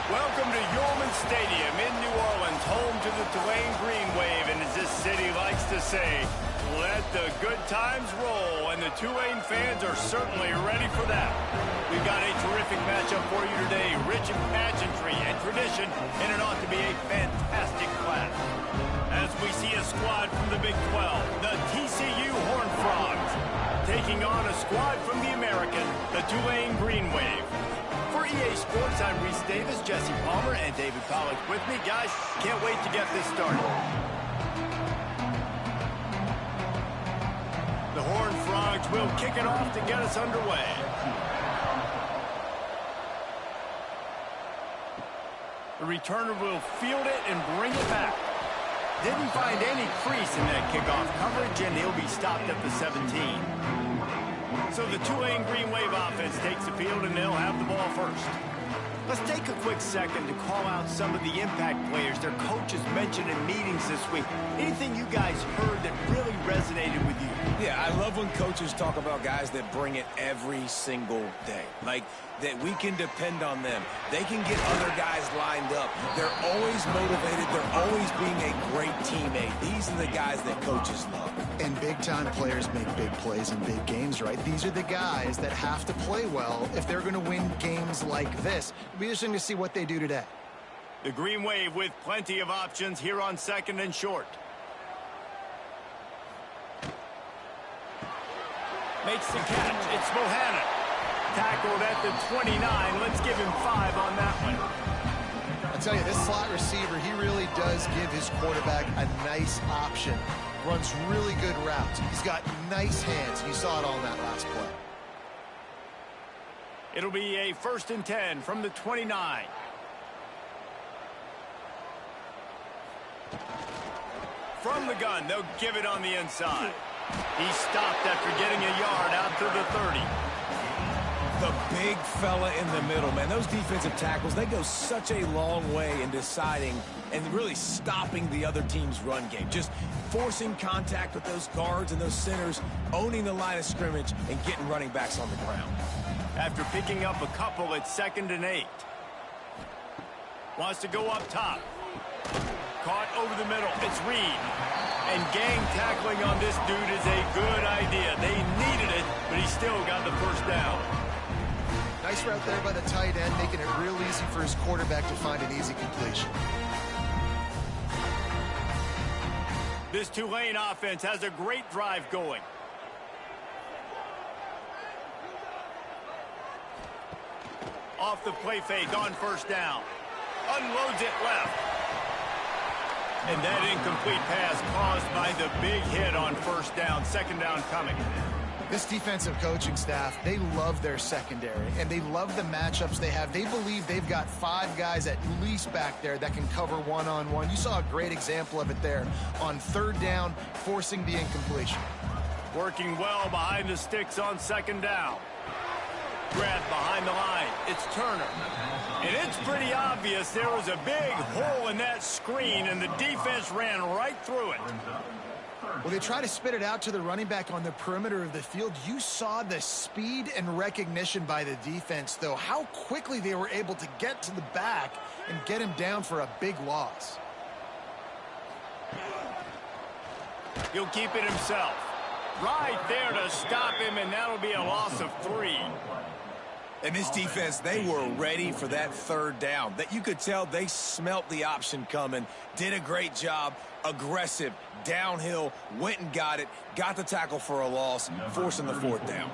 Welcome to Yulman Stadium in New Orleans, home to the Tulane Green Wave, and as this city likes to say, let the good times roll, and the Tulane fans are certainly ready for that. We've got a terrific matchup for you today, rich in pageantry and tradition, and it ought to be a fantastic clash. As we see a squad from the Big 12, the TCU Horned Frogs, taking on a squad from the American, the Tulane Green Wave. For EA Sports, I'm Reese Davis, Jesse Palmer, and David Pollack with me. Guys, can't wait to get this started. The Horned Frogs will kick it off to get us underway. The returner will field it and bring it back. Didn't find any crease in that kickoff coverage, and he'll be stopped at the 17. So the Tulane Green Wave offense takes the field, and they'll have the ball first. Let's take a quick second to call out some of the impact players their coaches mentioned in meetings this week. Anything you guys heard that really resonated with you? Yeah, I love when coaches talk about guys that bring it every single day. Like, that we can depend on them. They can get other guys lined up. They're always motivated. They're always being a great teammate. These are the guys that coaches love. And big-time players make big plays in big games, right? These are the guys that have to play well if they're going to win games like this. It'll be interesting to see what they do today. The Green Wave with plenty of options here on second and short. Makes the catch. It's Bohannon. Tackled at the 29. Let's give him 5 on that one. I tell you, this slot receiver, he really does give his quarterback a nice option. Runs really good routes. He's got nice hands. You saw it all in that last play. It'll be a 1st and 10 from the 29. From the gun, they'll give it on the inside. He stopped after getting a yard out to the 30. The big fella in the middle, man. Those defensive tackles, they go such a long way in deciding and really stopping the other team's run game. Just forcing contact with those guards and those centers, owning the line of scrimmage, and getting running backs on the ground. After picking up a couple, it's 2nd and 8. Wants to go up top. Caught over the middle. It's Reed. And gang tackling on this dude is a good idea. They needed it, but he still got the first down. Nice route there by the tight end, making it real easy for his quarterback to find an easy completion. This Tulane offense has a great drive going. Off the play fake on 1st down. Unloads it left. And that incomplete pass caused by the big hit on 1st down. 2nd down coming. This defensive coaching staff, they love their secondary, and they love the matchups they have. They believe they've got 5 guys at least back there that can cover one-on-one. You saw a great example of it there on 3rd down, forcing the incompletion. Working well behind the sticks on 2nd down. Grabbed behind the line. It's Turner. And it's pretty obvious there was a big hole in that screen, and the defense ran right through it. Well, they try to spit it out to the running back on the perimeter of the field. You saw the speed and recognition by the defense, though, how quickly they were able to get to the back and get him down for a big loss. He'll keep it himself. Right there to stop him, and that'll be a loss of 3. And this defense, they were ready for that 3rd down. That you could tell they smelt the option coming, did a great job, aggressive, downhill, went and got it, got the tackle for a loss, forcing the 4th down.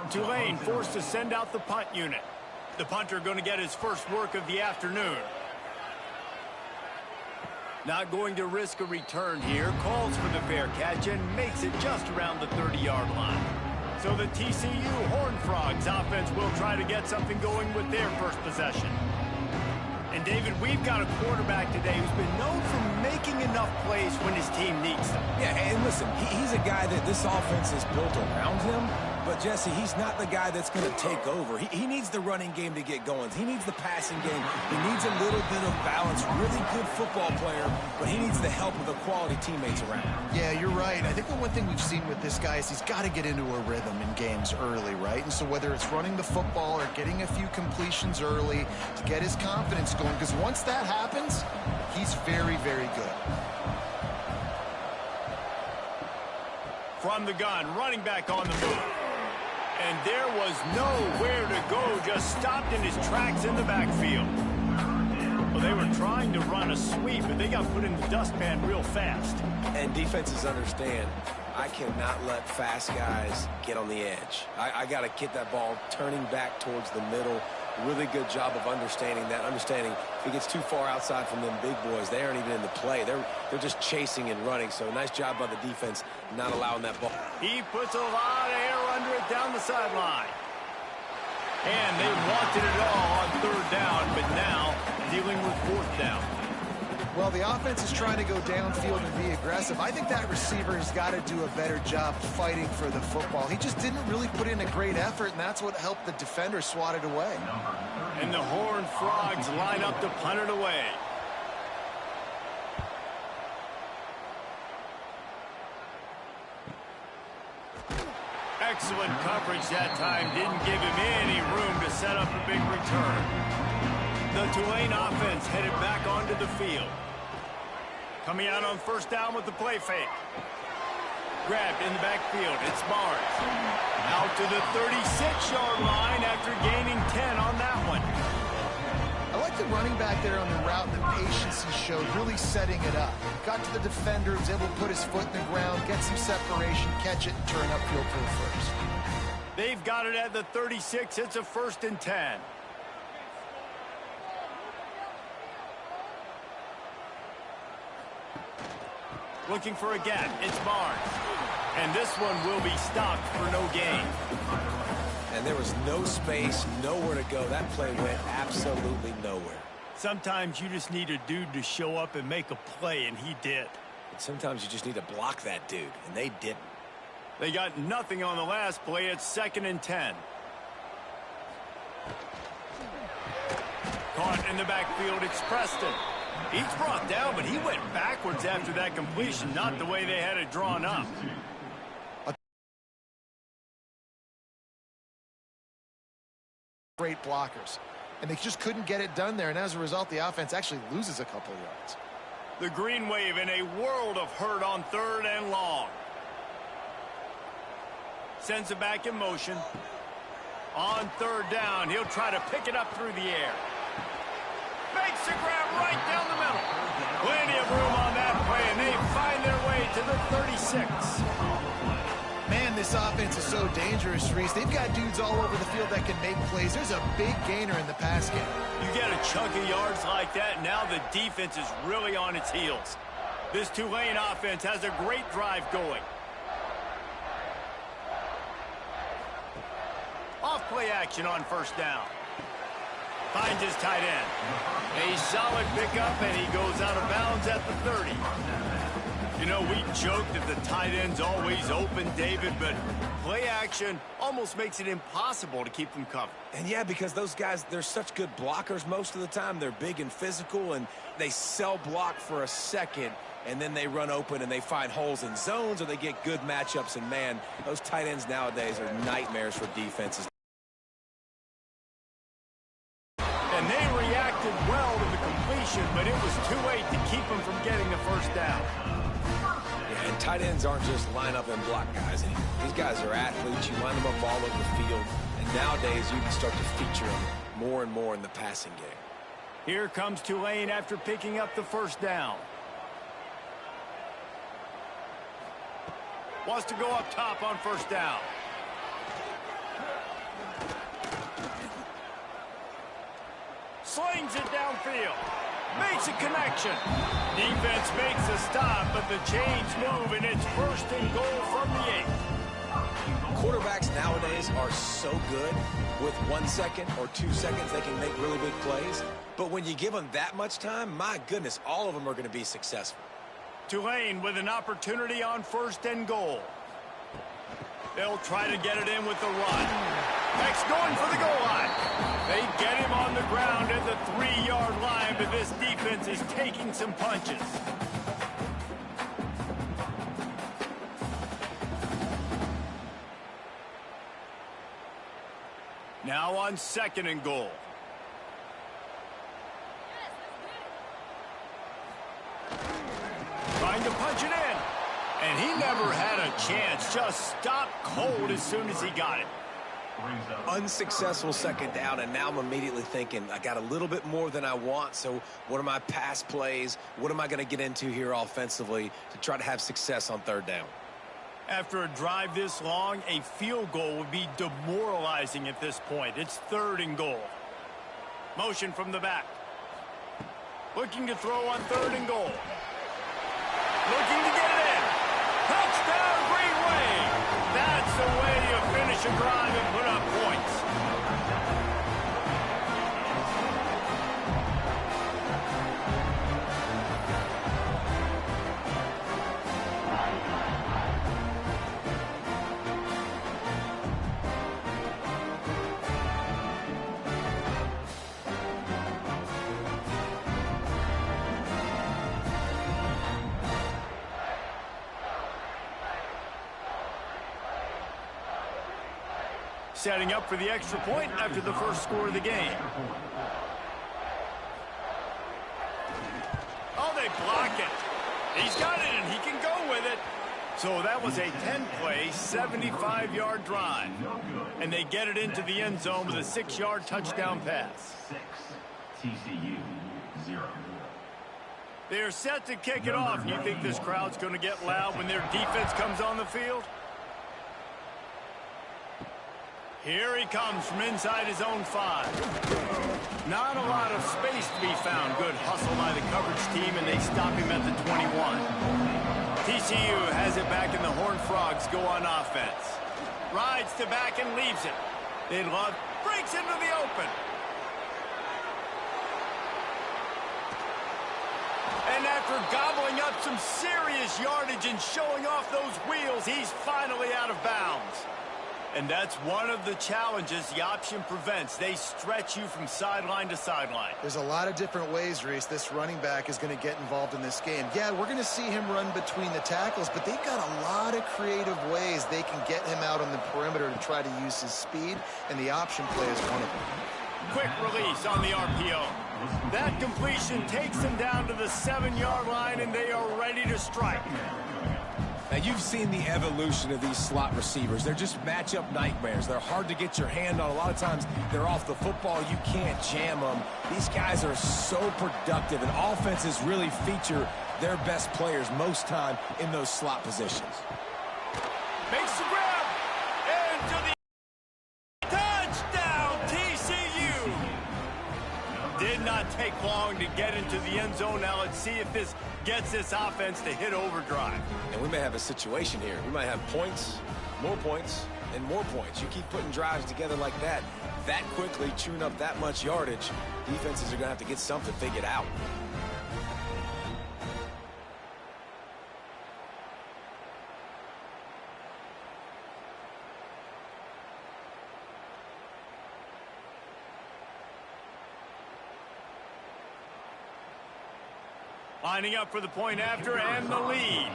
Tulane forced to send out the punt unit. The punter going to get his first work of the afternoon. Not going to risk a return here. Calls for the fair catch and makes it just around the 30-yard line. So the TCU Horned Frogs offense will try to get something going with their first possession. And David, we've got a quarterback today who's been known for making enough plays when his team needs them. Yeah, and listen, he's a guy that this offense is built around him. But, Jesse, he's not the guy that's going to take over. He needs the running game to get going. He needs the passing game. He needs a little bit of balance. Really good football player, but he needs the help of the quality teammates around. Yeah, you're right. I think the one thing we've seen with this guy is he's got to get into a rhythm in games early, right? And so whether it's running the football or getting a few completions early to get his confidence going, because once that happens, he's very, very good. From the gun, running back on the move. And there was nowhere to go, just stopped in his tracks in the backfield. Well, they were trying to run a sweep, but they got put in the dustpan real fast. And defenses understand, I cannot let fast guys get on the edge. I got to get that ball turning back towards the middle. Really good job of understanding that. Understanding if he gets too far outside from them big boys, they aren't even in the play. They're just chasing and running. So nice job by the defense not allowing that ball. He puts a lot of air under it down the sideline. And they wanted it all on third down, but now dealing with fourth down. Well, the offense is trying to go downfield and be aggressive. I think that receiver has got to do a better job fighting for the football. He just didn't really put in a great effort, and that's what helped the defender swat it away. And the Horned Frogs line up to punt it away. Excellent coverage that time. Didn't give him any room to set up a big return. The Tulane offense headed back onto the field. Coming out on first down with the play fake. Grabbed in the backfield. It's Barnes. Out to the 36-yard line after gaining 10 on that one. I like the running back there on the route and the patience he showed, really setting it up. Got to the defender, was able to put his foot in the ground, get some separation, catch it, and turn upfield for the first. They've got it at the 36. It's a 1st and 10. Looking for a gap. It's Barnes. And this one will be stopped for no gain. And there was no space, nowhere to go. That play went absolutely nowhere. Sometimes you just need a dude to show up and make a play, and he did. And sometimes you just need to block that dude, and they didn't. They got nothing on the last play. It's 2nd and 10. Caught in the backfield. It's Preston. He's brought down, but he went backwards after that completion, not the way they had it drawn up. Great blockers. And they just couldn't get it done there, and as a result, the offense actually loses a couple of yards. The Green Wave in a world of hurt on 3rd and long. Sends it back in motion. On 3rd down, he'll try to pick it up through the air. Makes the grab right down the middle. Plenty of room on that play, and they find their way to the 36. Man, this offense is so dangerous, Reese. They've got dudes all over the field that can make plays. There's a big gainer in the pass game. You get a chunk of yards like that, now the defense is really on its heels. This Tulane offense has a great drive going. Off play action on 1st down. Finds his tight end. A solid pickup, and he goes out of bounds at the 30. You know, we joke that the tight end's always open, David, but play action almost makes it impossible to keep them covered. And yeah, because those guys, they're such good blockers most of the time. They're big and physical, and they cell block for a second, and then they run open and they find holes in zones, or they get good matchups. And man, those tight ends nowadays are nightmares for defenses. And they reacted well to the completion, but it was too late to keep them from getting the 1st down. Yeah, and tight ends aren't just line up and block guys anymore. These guys are athletes. You line them up all over the field. And nowadays, you can start to feature them more and more in the passing game. Here comes Tulane after picking up the 1st down. Wants to go up top on 1st down. Slings it downfield. Makes a connection. Defense makes a stop, but the chains move, and it's 1st and goal from the 8. Quarterbacks nowadays are so good. With 1 second or 2 seconds, they can make really big plays. But when you give them that much time, my goodness, all of them are going to be successful. Tulane with an opportunity on 1st and goal. They'll try to get it in with the run. Next, going for the goal line. They get him on the ground at the 3-yard line, but this defense is taking some punches. Now on 2nd and goal. Trying to punch it in. And he never had a chance. Just stopped cold as soon as he got it. Unsuccessful 2nd down, and now I'm immediately thinking, I got a little bit more than I want, so what are my pass plays? What am I going to get into here offensively to try to have success on 3rd down? After a drive this long, a field goal would be demoralizing at this point. It's 3rd and goal. Motion from the back. Looking to throw on 3rd and goal. Looking to get it in. Touchdown, Green Wave. That's the way you finish a drive and put up points. Setting up for the extra point after the first score of the game. Oh, they block it. He's got it, and he can go with it. So that was a 10-play, 75-yard drive. And they get it into the end zone with a 6-yard touchdown pass. 6, TCU 0. They're set to kick it off. You think this crowd's going to get loud when their defense comes on the field? Here he comes from inside his own 5. Not a lot of space to be found. Good hustle by the coverage team, and they stop him at the 21. TCU has it back, and the Horned Frogs go on offense. Rides to back and leaves it. They love, breaks into the open. And after gobbling up some serious yardage and showing off those wheels, he's finally out of bounds. And that's one of the challenges the option prevents. They stretch you from sideline to sideline. There's a lot of different ways, Reese, this running back is going to get involved in this game. Yeah, we're going to see him run between the tackles, but they've got a lot of creative ways they can get him out on the perimeter to try to use his speed, and the option play is one of them. Quick release on the RPO. That completion takes them down to the 7-yard line, and they are ready to strike. Now, you've seen the evolution of these slot receivers. They're just matchup nightmares. They're hard to get your hand on. A lot of times, they're off the football. You can't jam them. These guys are so productive, and offenses really feature their best players most time in those slot positions. Makes the grab. And to the touchdown, TCU. Did not take long to get into the end zone. Now let's see if this gets this offense to hit overdrive. And we may have a situation here. We might have points, and more points. You keep putting drives together like that quickly, chewing up that much yardage, defenses are going to have to get something figured out. Lining up for the point after and the lead.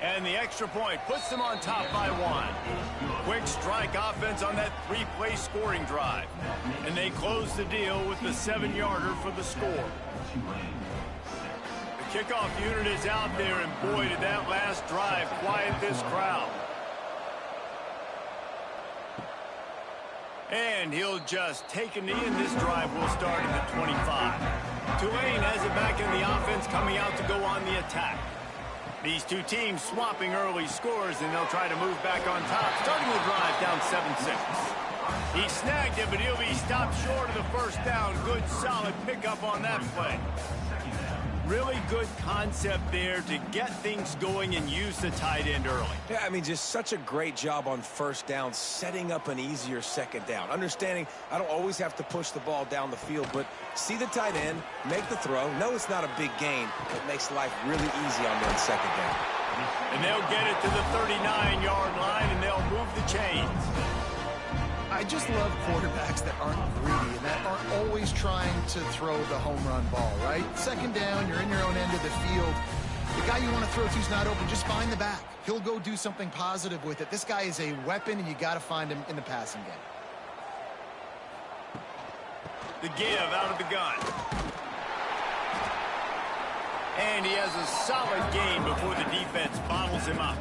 And the extra point puts them on top by 1. Quick strike offense on that 3-play scoring drive. And they close the deal with the 7-yarder for the score. The kickoff unit is out there, and boy, did that last drive quiet this crowd. And he'll just take a knee, and this drive will start at the 25. Tulane has it back in the offense, coming out to go on the attack. These two teams swapping early scores, and they'll try to move back on top, starting the drive down 7-6. He snagged it, but he'll be stopped short of the first down. Good, solid pickup on that play. Really good concept there to get things going and use the tight end early. Yeah, I mean, just such a great job on first down, setting up an easier second down. Understanding I don't always have to push the ball down the field, but see the tight end, make the throw. No, it's not a big gain. It makes life really easy on that second down. And they'll get it to the 39-yard line, and they'll move the chains. I just love quarterbacks that aren't greedy and that aren't always trying to throw the home run ball, right? Second down, you're in your own end of the field. The guy you want to throw to is not open. Just find the back. He'll go do something positive with it. This guy is a weapon, and you got to find him in the passing game. The give out of the gun. And he has a solid gain before the defense bottles him up.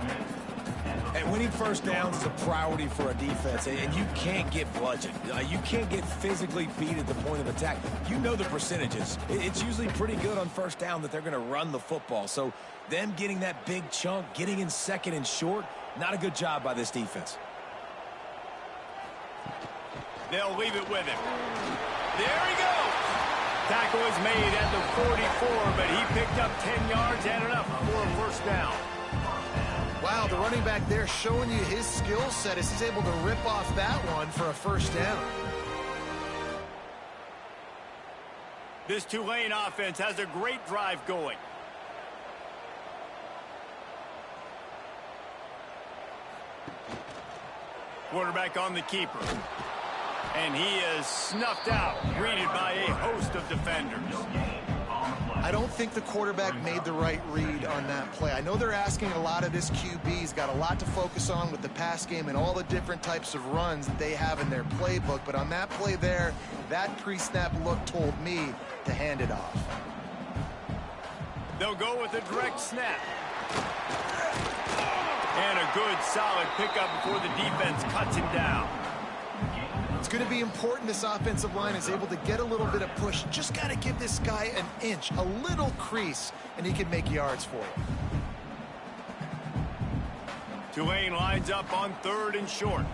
And winning first downs is a priority for a defense, and you can't get bludgeoned. You can't get physically beat at the point of attack. You know the percentages. It's usually pretty good on first down that they're going to run the football. So them getting that big chunk, getting in second and short, not a good job by this defense. They'll leave it with him. There he goes. Tackle is made at the 44, but he picked up 10 yards and enough for a first down. Wow, the running back there showing you his skill set as he's able to rip off that one for a first down. This Tulane offense has a great drive going. Quarterback on the keeper. And he is snuffed out, greeted by a host of defenders. I don't think the quarterback made the right read on that play. I know they're asking a lot of this QB. He's got a lot to focus on with the pass game and all the different types of runs that they have in their playbook. But on that play there, that pre-snap look told me to hand it off. They'll go with a direct snap. And a good, solid pickup before the defense cuts him down. It's going to be important this offensive line is able to get a little bit of push. Just got to give this guy an inch, a little crease, and he can make yards for you. Tulane lines up on third and short.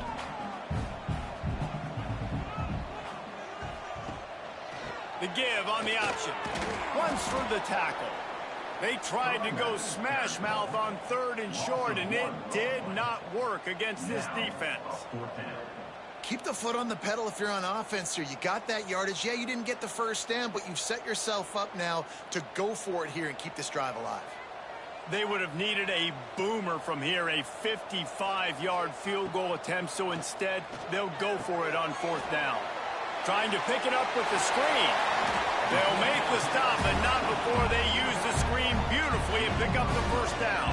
The give on the option. Runs through the tackle. They tried to go smash mouth on third and short, and it did not work against this defense. Keep the foot on the pedal if you're on offense here. You got that yardage. Yeah, you didn't get the first down, but you've set yourself up now to go for it here and keep this drive alive. They would have needed a boomer from here, a 55-yard field goal attempt, so instead they'll go for it on fourth down. Trying to pick it up with the screen. They'll make the stop, but not before they use the screen beautifully and pick up the first down.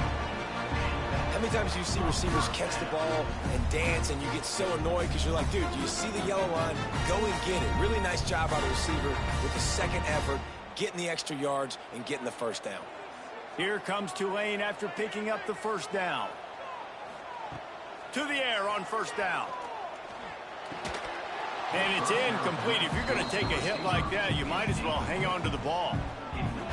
How many times do you see receivers catch the ball and dance and you get so annoyed because you're like, dude, do you see the yellow line? Go and get it. Really nice job by the receiver with the second effort, getting the extra yards and getting the first down. Here comes Tulane after picking up the first down. To the air on first down. And it's incomplete. If you're going to take a hit like that, you might as well hang on to the ball.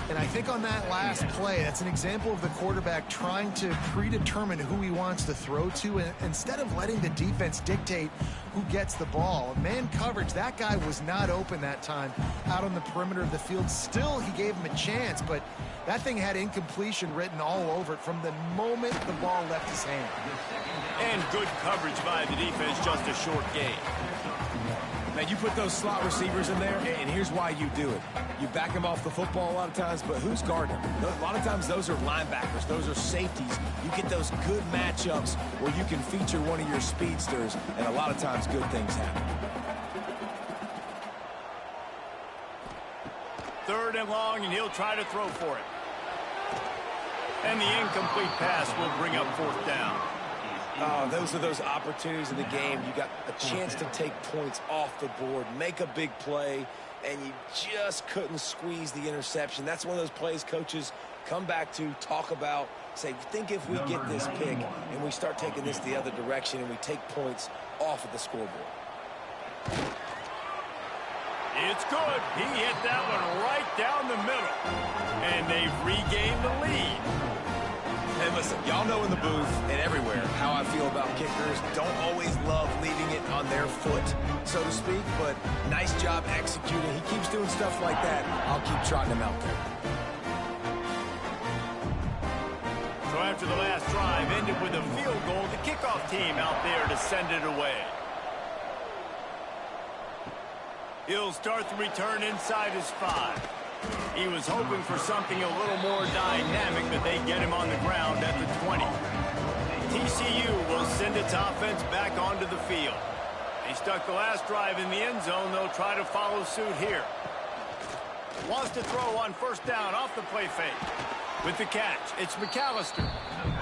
And I think on that last play, that's an example of the quarterback trying to predetermine who he wants to throw to, and instead of letting the defense dictate who gets the ball. Man coverage, that guy was not open that time out on the perimeter of the field. Still, he gave him a chance, but that thing had incompletion written all over it from the moment the ball left his hand. And good coverage by the defense, just a short gain. Now, you put those slot receivers in there, and here's why you do it. You back them off the football a lot of times, but who's guarding them? A lot of times those are linebackers. Those are safeties. You get those good matchups where you can feature one of your speedsters, and a lot of times good things happen. Third and long, and he'll try to throw for it. And the incomplete pass will bring up fourth down. Oh, those are those opportunities in the game. You got a chance to take points off the board, make a big play, and you just couldn't squeeze the interception. That's one of those plays coaches come back to, talk about, say, think if we get this pick and we start taking this the other direction and we take points off of the scoreboard. It's good. He hit that one right down the middle. And they've regained the lead. And listen, y'all know in the booth and everywhere how I feel about kickers. Don't always love leaving it on their foot, so to speak, but nice job executing. He keeps doing stuff like that. I'll keep trotting him out there. after the last drive ended with a field goal. The kickoff team out there to send it away. He'll start the return inside his 5. He was hoping for something a little more dynamic, but they get him on the ground at the 20. TCU will send its offense back onto the field. They stuck the last drive in the end zone. They'll try to follow suit here. Wants to throw on first down off the play fake. With the catch, it's McAllister.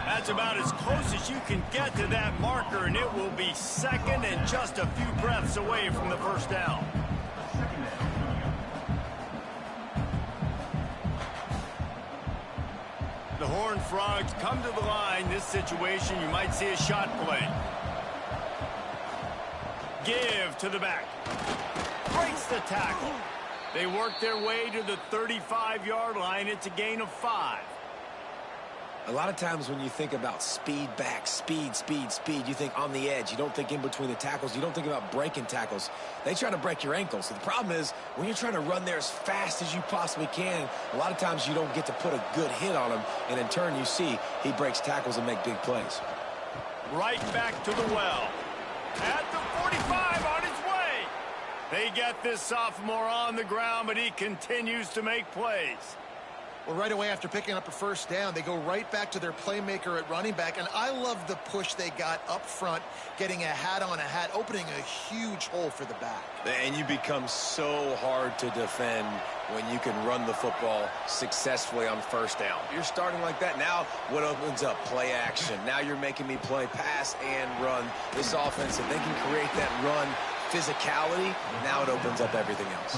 That's about as close as you can get to that marker, and it will be second and just a few breaths away from the first down. The Horned Frogs come to the line. This situation, you might see a shot play. Give to the back. Breaks the tackle. They work their way to the 35-yard line. It's a gain of 5. A lot of times when you think about speed back, speed, you think on the edge. You don't think in between the tackles. You don't think about breaking tackles. They try to break your ankles. So the problem is when you're trying to run there as fast as you possibly can, a lot of times you don't get to put a good hit on him. And in turn, you see he breaks tackles and make big plays. Right back to the well. At the 45 on his way. They get this sophomore on the ground, but he continues to make plays. Well, right away after picking up a first down, they go right back to their playmaker at running back. And I love the push they got up front, getting a hat on a hat, opening a huge hole for the back. And you become so hard to defend when you can run the football successfully on first down. You're starting like that. Now what opens up? Play action. Now you're making me play pass and run. This offense, if they can create that run physicality, now it opens up everything else.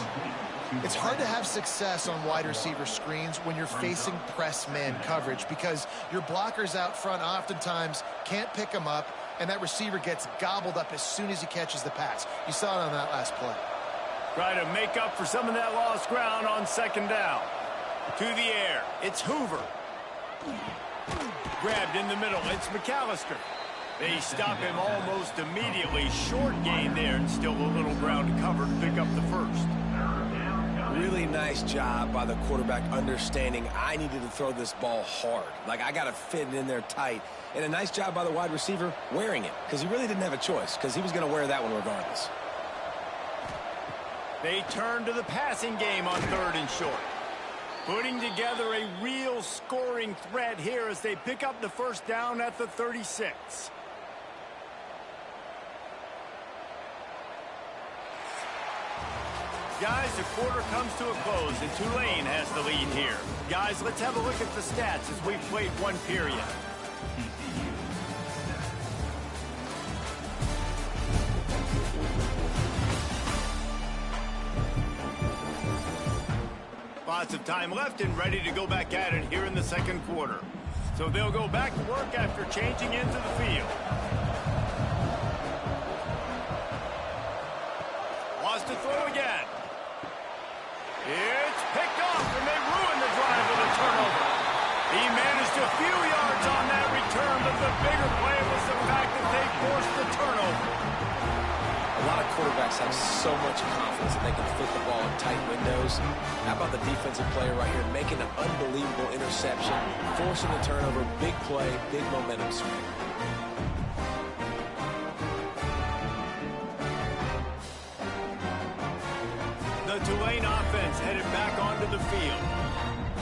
It's hard to have success on wide receiver screens when you're facing press man coverage because your blockers out front oftentimes can't pick them up, and that receiver gets gobbled up as soon as he catches the pass. You saw it on that last play. Try to make up for some of that lost ground on second down. To the air, it's Hoover. Grabbed in the middle, it's McAllister. They stop him almost immediately. Short gain there, and still a little ground to cover to pick up the first. Really nice job by the quarterback understanding I needed to throw this ball hard. Like, I got to fit it in there tight. And a nice job by the wide receiver wearing it because he really didn't have a choice because he was going to wear that one regardless. They turn to the passing game on 3rd and short. Putting together a real scoring threat here as they pick up the first down at the 36. Guys, the quarter comes to a close, and Tulane has the lead here. Guys, let's have a look at the stats as we've played one period. Lots of time left and ready to go back at it here in the second quarter. So they'll go back to work after changing into the field. Wants to throw again. It's picked off, and they ruin the drive with a turnover. He managed a few yards on that return, but the bigger play was the fact that they forced the turnover. A lot of quarterbacks have so much confidence that they can fit the ball in tight windows. How about the defensive player right here making an unbelievable interception, forcing the turnover, big play, big momentum swing. The Tulane offense headed back onto the field.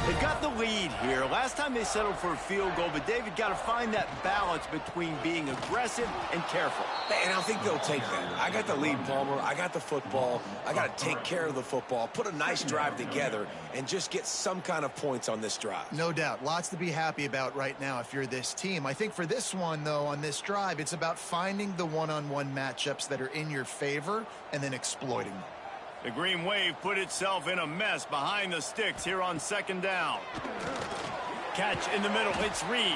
They've got the lead here. Last time they settled for a field goal, but David got to find that balance between being aggressive and careful. And I think they'll take that. I got the lead, Palmer. I got the football. I got to take care of the football, put a nice drive together, and just get some kind of points on this drive. No doubt. Lots to be happy about right now if you're this team. I think for this one, though, on this drive, it's about finding the one-on-one matchups that are in your favor and then exploiting them. The Green Wave put itself in a mess behind the sticks here on second down. Catch in the middle, it's Reed.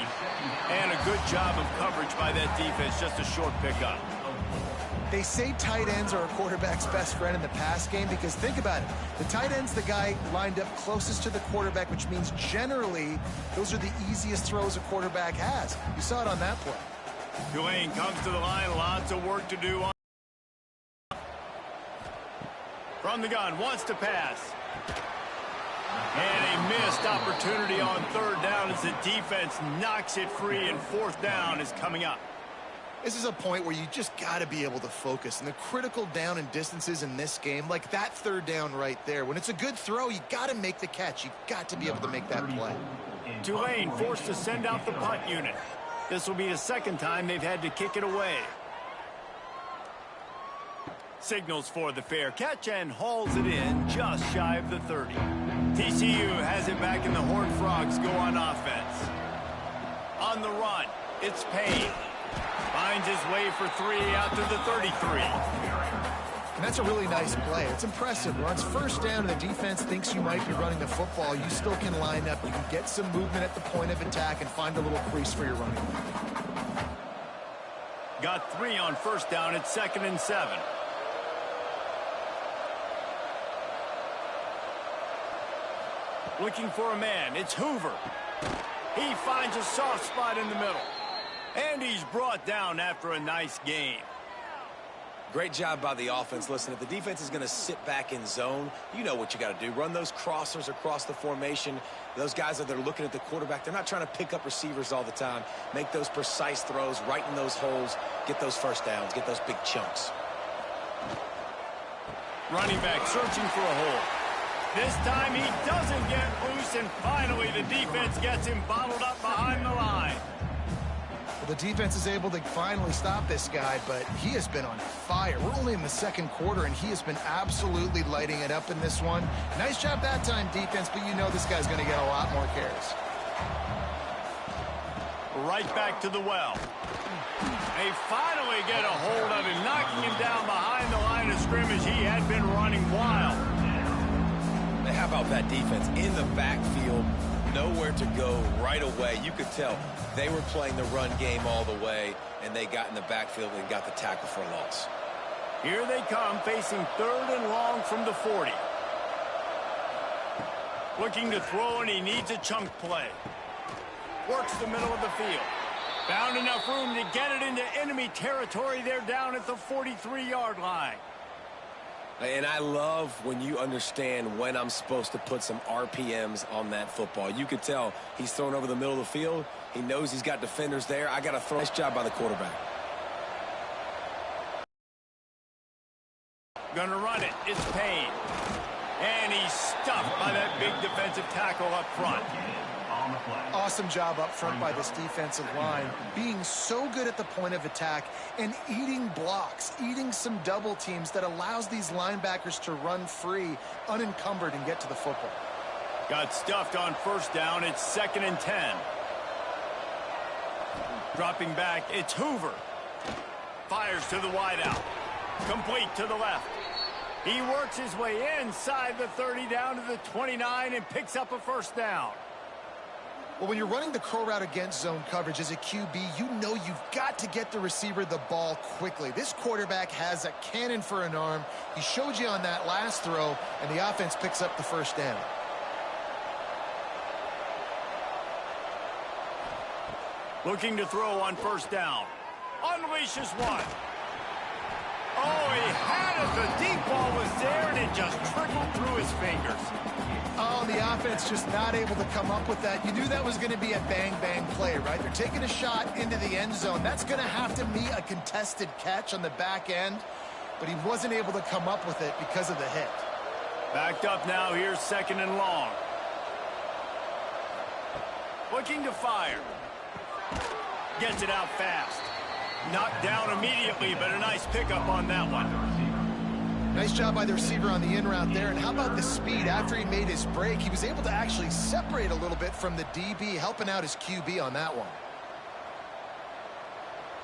And a good job of coverage by that defense, just a short pickup. They say tight ends are a quarterback's best friend in the pass game because think about it. The tight end's the guy lined up closest to the quarterback, which means generally those are the easiest throws a quarterback has. You saw it on that play. Tulane comes to the line, lots of work to do on. From the gun, wants to pass. And a missed opportunity on third down as the defense knocks it free, and fourth down is coming up. This is a point where you just got to be able to focus. And the critical down and distances in this game, like that third down right there, when it's a good throw, you got to make the catch. You got to be able to make that play. Tulane forced to send out the punt unit. This will be the second time they've had to kick it away. Signals for the fair catch and hauls it in just shy of the 30. TCU has it back, and the Horned Frogs go on offense. On the run, it's Payne. Finds his way for 3 out to the 33. And that's a really nice play. It's impressive. Runs first down and the defense thinks you might be running the football. You still can line up. You can get some movement at the point of attack and find a little crease for your running. Got 3 on first down. It's 2nd and 7. Looking for a man. It's Hoover. He finds a soft spot in the middle. And he's brought down after a nice gain. Great job by the offense. Listen, if the defense is going to sit back in zone, you know what you got to do. Run those crossers across the formation. Those guys that are looking at the quarterback, they're not trying to pick up receivers all the time. Make those precise throws, right in those holes, get those first downs, get those big chunks. Running back searching for a hole. This time he doesn't get loose, and finally the defense gets him bottled up behind the line. The defense is able to finally stop this guy, but he has been on fire. We're only in the second quarter, and he has been absolutely lighting it up in this one. Nice job that time, defense, but you know this guy's going to get a lot more carries. Right back to the well. They finally get a hold of him, knocking him down behind the line of scrimmage. He had been running wild. How about that defense in the backfield? Nowhere to go right away. You could tell they were playing the run game all the way, and they got in the backfield and got the tackle for a loss. Here they come, facing 3rd and long from the 40. Looking to throw, and he needs a chunk play. Works the middle of the field. Found enough room to get it into enemy territory. They're down at the 43-yard line. And I love when you understand when I'm supposed to put some RPMs on that football. You could tell he's thrown over the middle of the field. He knows he's got defenders there. I got to throw. Nice job by the quarterback. Gonna run it. It's Payne. And he's stuffed by that big defensive tackle up front. Awesome job up front by this defensive line, being so good at the point of attack and eating blocks, eating some double teams that allows these linebackers to run free, unencumbered, and get to the football. Got stuffed on first down. It's 2nd and 10. Dropping back, it's Hoover. Fires to the wideout. Complete to the left. He works his way inside the 30 down to the 29 and picks up a first down. Well, when you're running the curl route against zone coverage as a QB, you know you've got to get the receiver the ball quickly. This quarterback has a cannon for an arm. He showed you on that last throw, and the offense picks up the first down. Looking to throw on first down. Unleashes one. Oh, he had it. The deep ball was there, and it just trickled through his fingers. Oh, the offense just not able to come up with that. You knew that was going to be a bang-bang play, right? They're taking a shot into the end zone. That's going to have to be a contested catch on the back end, but he wasn't able to come up with it because of the hit. Backed up now. Here's 2nd and long. Looking to fire. Gets it out fast. Knocked down immediately, but a nice pickup on that one. Nice job by the receiver on the in route there. And how about the speed? After he made his break, he was able to actually separate a little bit from the DB, helping out his QB on that one.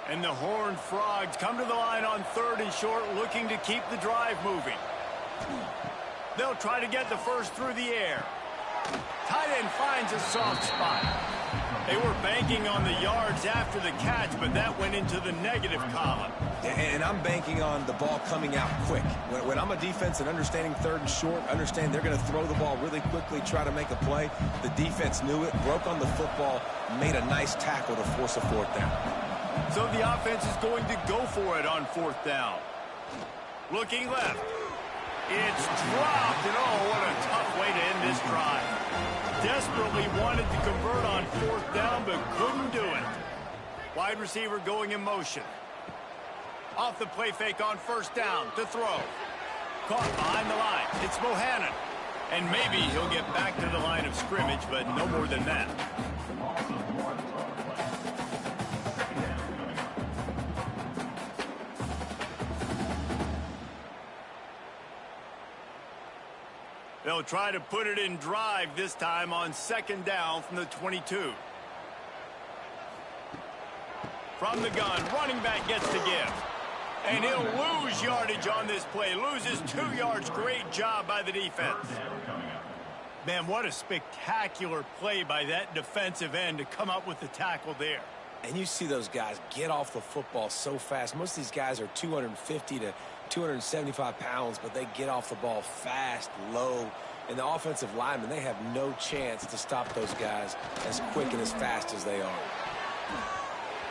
And the Horned Frogs come to the line on 3rd and short, looking to keep the drive moving. They'll try to get the first through the air. Tight end finds a soft spot. They were banking on the yards after the catch, but that went into the negative column. And I'm banking on the ball coming out quick. When I'm a defense and understanding 3rd and short, understand they're going to throw the ball really quickly, try to make a play. The defense knew it, broke on the football, made a nice tackle to force a 4th down. So the offense is going to go for it on 4th down. Looking left. It's dropped, and oh, what a tough way to end this drive. desperately wanted to convert on 4th down, but couldn't do it. Wide receiver going in motion. Off the play fake on 1st down to throw. Caught behind the line. It's Bohannon. And maybe he'll get back to the line of scrimmage, but no more than that. They'll try to put it in drive this time on 2nd down from the 22. From the gun, running back gets to give. And he'll lose yardage on this play. Loses 2 yards. Great job by the defense. Man, what a spectacular play by that defensive end to come up with the tackle there. And you see those guys get off the football so fast. Most of these guys are 250 to 275 pounds, but they get off the ball fast, low. And the offensive linemen, they have no chance to stop those guys as quick and as fast as they are.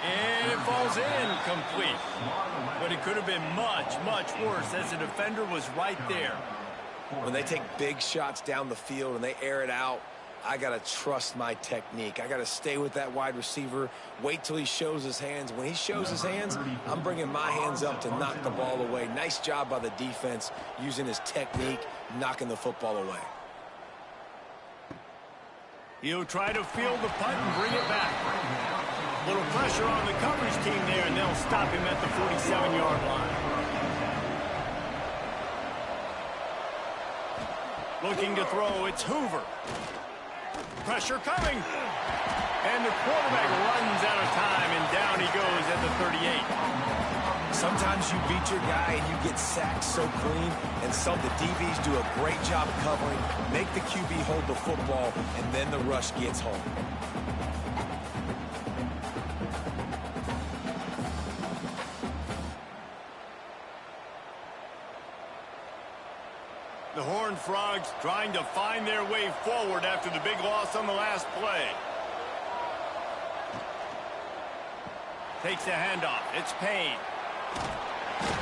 And it falls in complete. But it could have been much, much worse as the defender was right there. When they take big shots down the field and they air it out, I got to trust my technique. I got to stay with that wide receiver, wait till he shows his hands. When he shows his hands, I'm bringing my hands up to knock the ball away. Nice job by the defense using his technique, knocking the football away. He'll try to field the punt and bring it back. Little pressure on the coverage team there, and they'll stop him at the 47-yard line. Looking to throw, it's Hoover. Pressure coming. And the quarterback runs out of time, and down he goes at the 38. Sometimes you beat your guy and you get sacked so clean, and the DBs do a great job covering, make the QB hold the football, and then the rush gets home. The Horned Frogs trying to find their way forward after the big loss on the last play. Takes the handoff. It's Payne.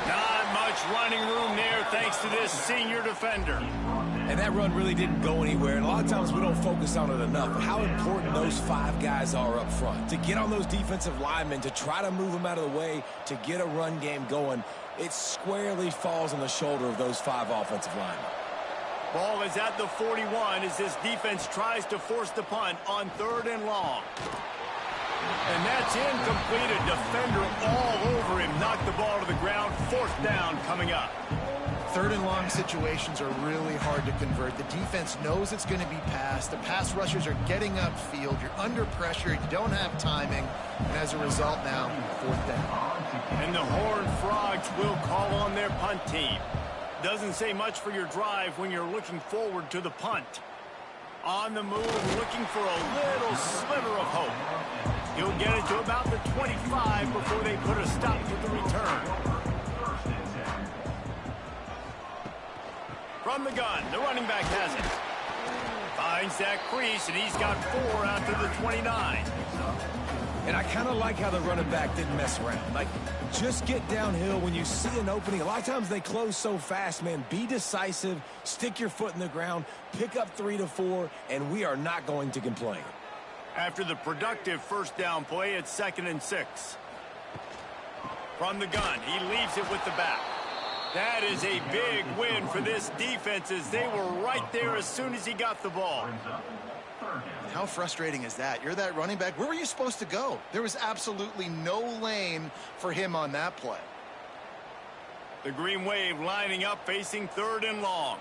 Not much running room there thanks to this senior defender. And that run really didn't go anywhere. And a lot of times we don't focus on it enough. How important those 5 guys are up front. To get on those defensive linemen, to try to move them out of the way, to get a run game going, it squarely falls on the shoulder of those 5 offensive linemen. Ball is at the 41 as this defense tries to force the punt on 3rd and long. And that's incomplete. A defender all over him. Knocked the ball to the ground. 4th down coming up. 3rd and long situations are really hard to convert. The defense knows it's going to be passed. The pass rushers are getting upfield. You're under pressure. You don't have timing. And as a result now, 4th down. And the Horned Frogs will call on their punt team. Doesn't say much for your drive when you're looking forward to the punt. On the move, looking for a little sliver of hope. He'll get it to about the 25 before they put a stop to the return. From the gun, the running back has it. Finds that crease, and he's got 4 out to the 29. And I kind of like how the running back didn't mess around. Like, just get downhill when you see an opening. A lot of times they close so fast, man. Be decisive, stick your foot in the ground, pick up 3 to 4, and we are not going to complain. After the productive 1st down play, it's 2nd and 6. From the gun, he leaves it with the back. That is a big win for this defense as they were right there as soon as he got the ball. How frustrating is that? You're that running back. Where were you supposed to go? There was absolutely no lane for him on that play. The Green Wave lining up facing 3rd and long.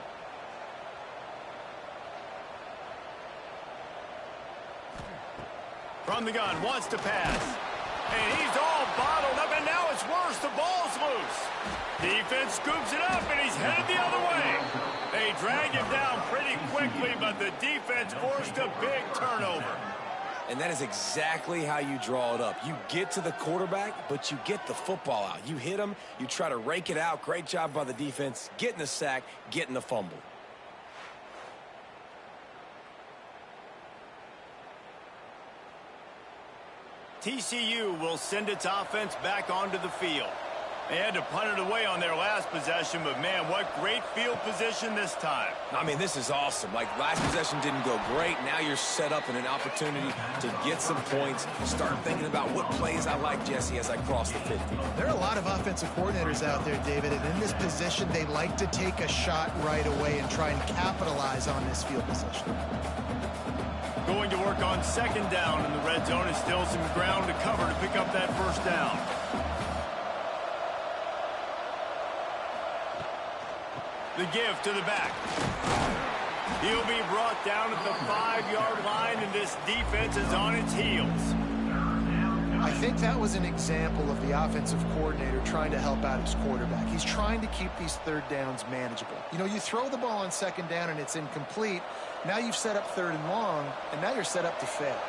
From the gun, wants to pass. And he's all bottled up, and now it's worse. The ball's loose. Defense scoops it up, and he's headed the other way. They drag him down pretty quickly, but the defense forced a big turnover. And that is exactly how you draw it up. You get to the quarterback, but you get the football out. You hit him, you try to rake it out. Great job by the defense. Getting the sack, getting the fumble. TCU will send its offense back onto the field. They had to punt it away on their last possession, but, man, what great field position this time. I mean, this is awesome. Like, last possession didn't go great. Now you're set up in an opportunity to get some points, start thinking about what plays I like, Jesse, as I cross the 50. There are a lot of offensive coordinators out there, David, and in this position, they like to take a shot right away and try and capitalize on this field position. Going to work on second down in the red zone. Is still some ground to cover to pick up that first down. The give to the back. He'll be brought down at the 5-yard line, and this defense is on its heels. I think that was an example of the offensive coordinator trying to help out his quarterback. He's trying to keep these third downs manageable. You know, you throw the ball on second down and it's incomplete. Now you've set up third and long, and now you're set up to fail.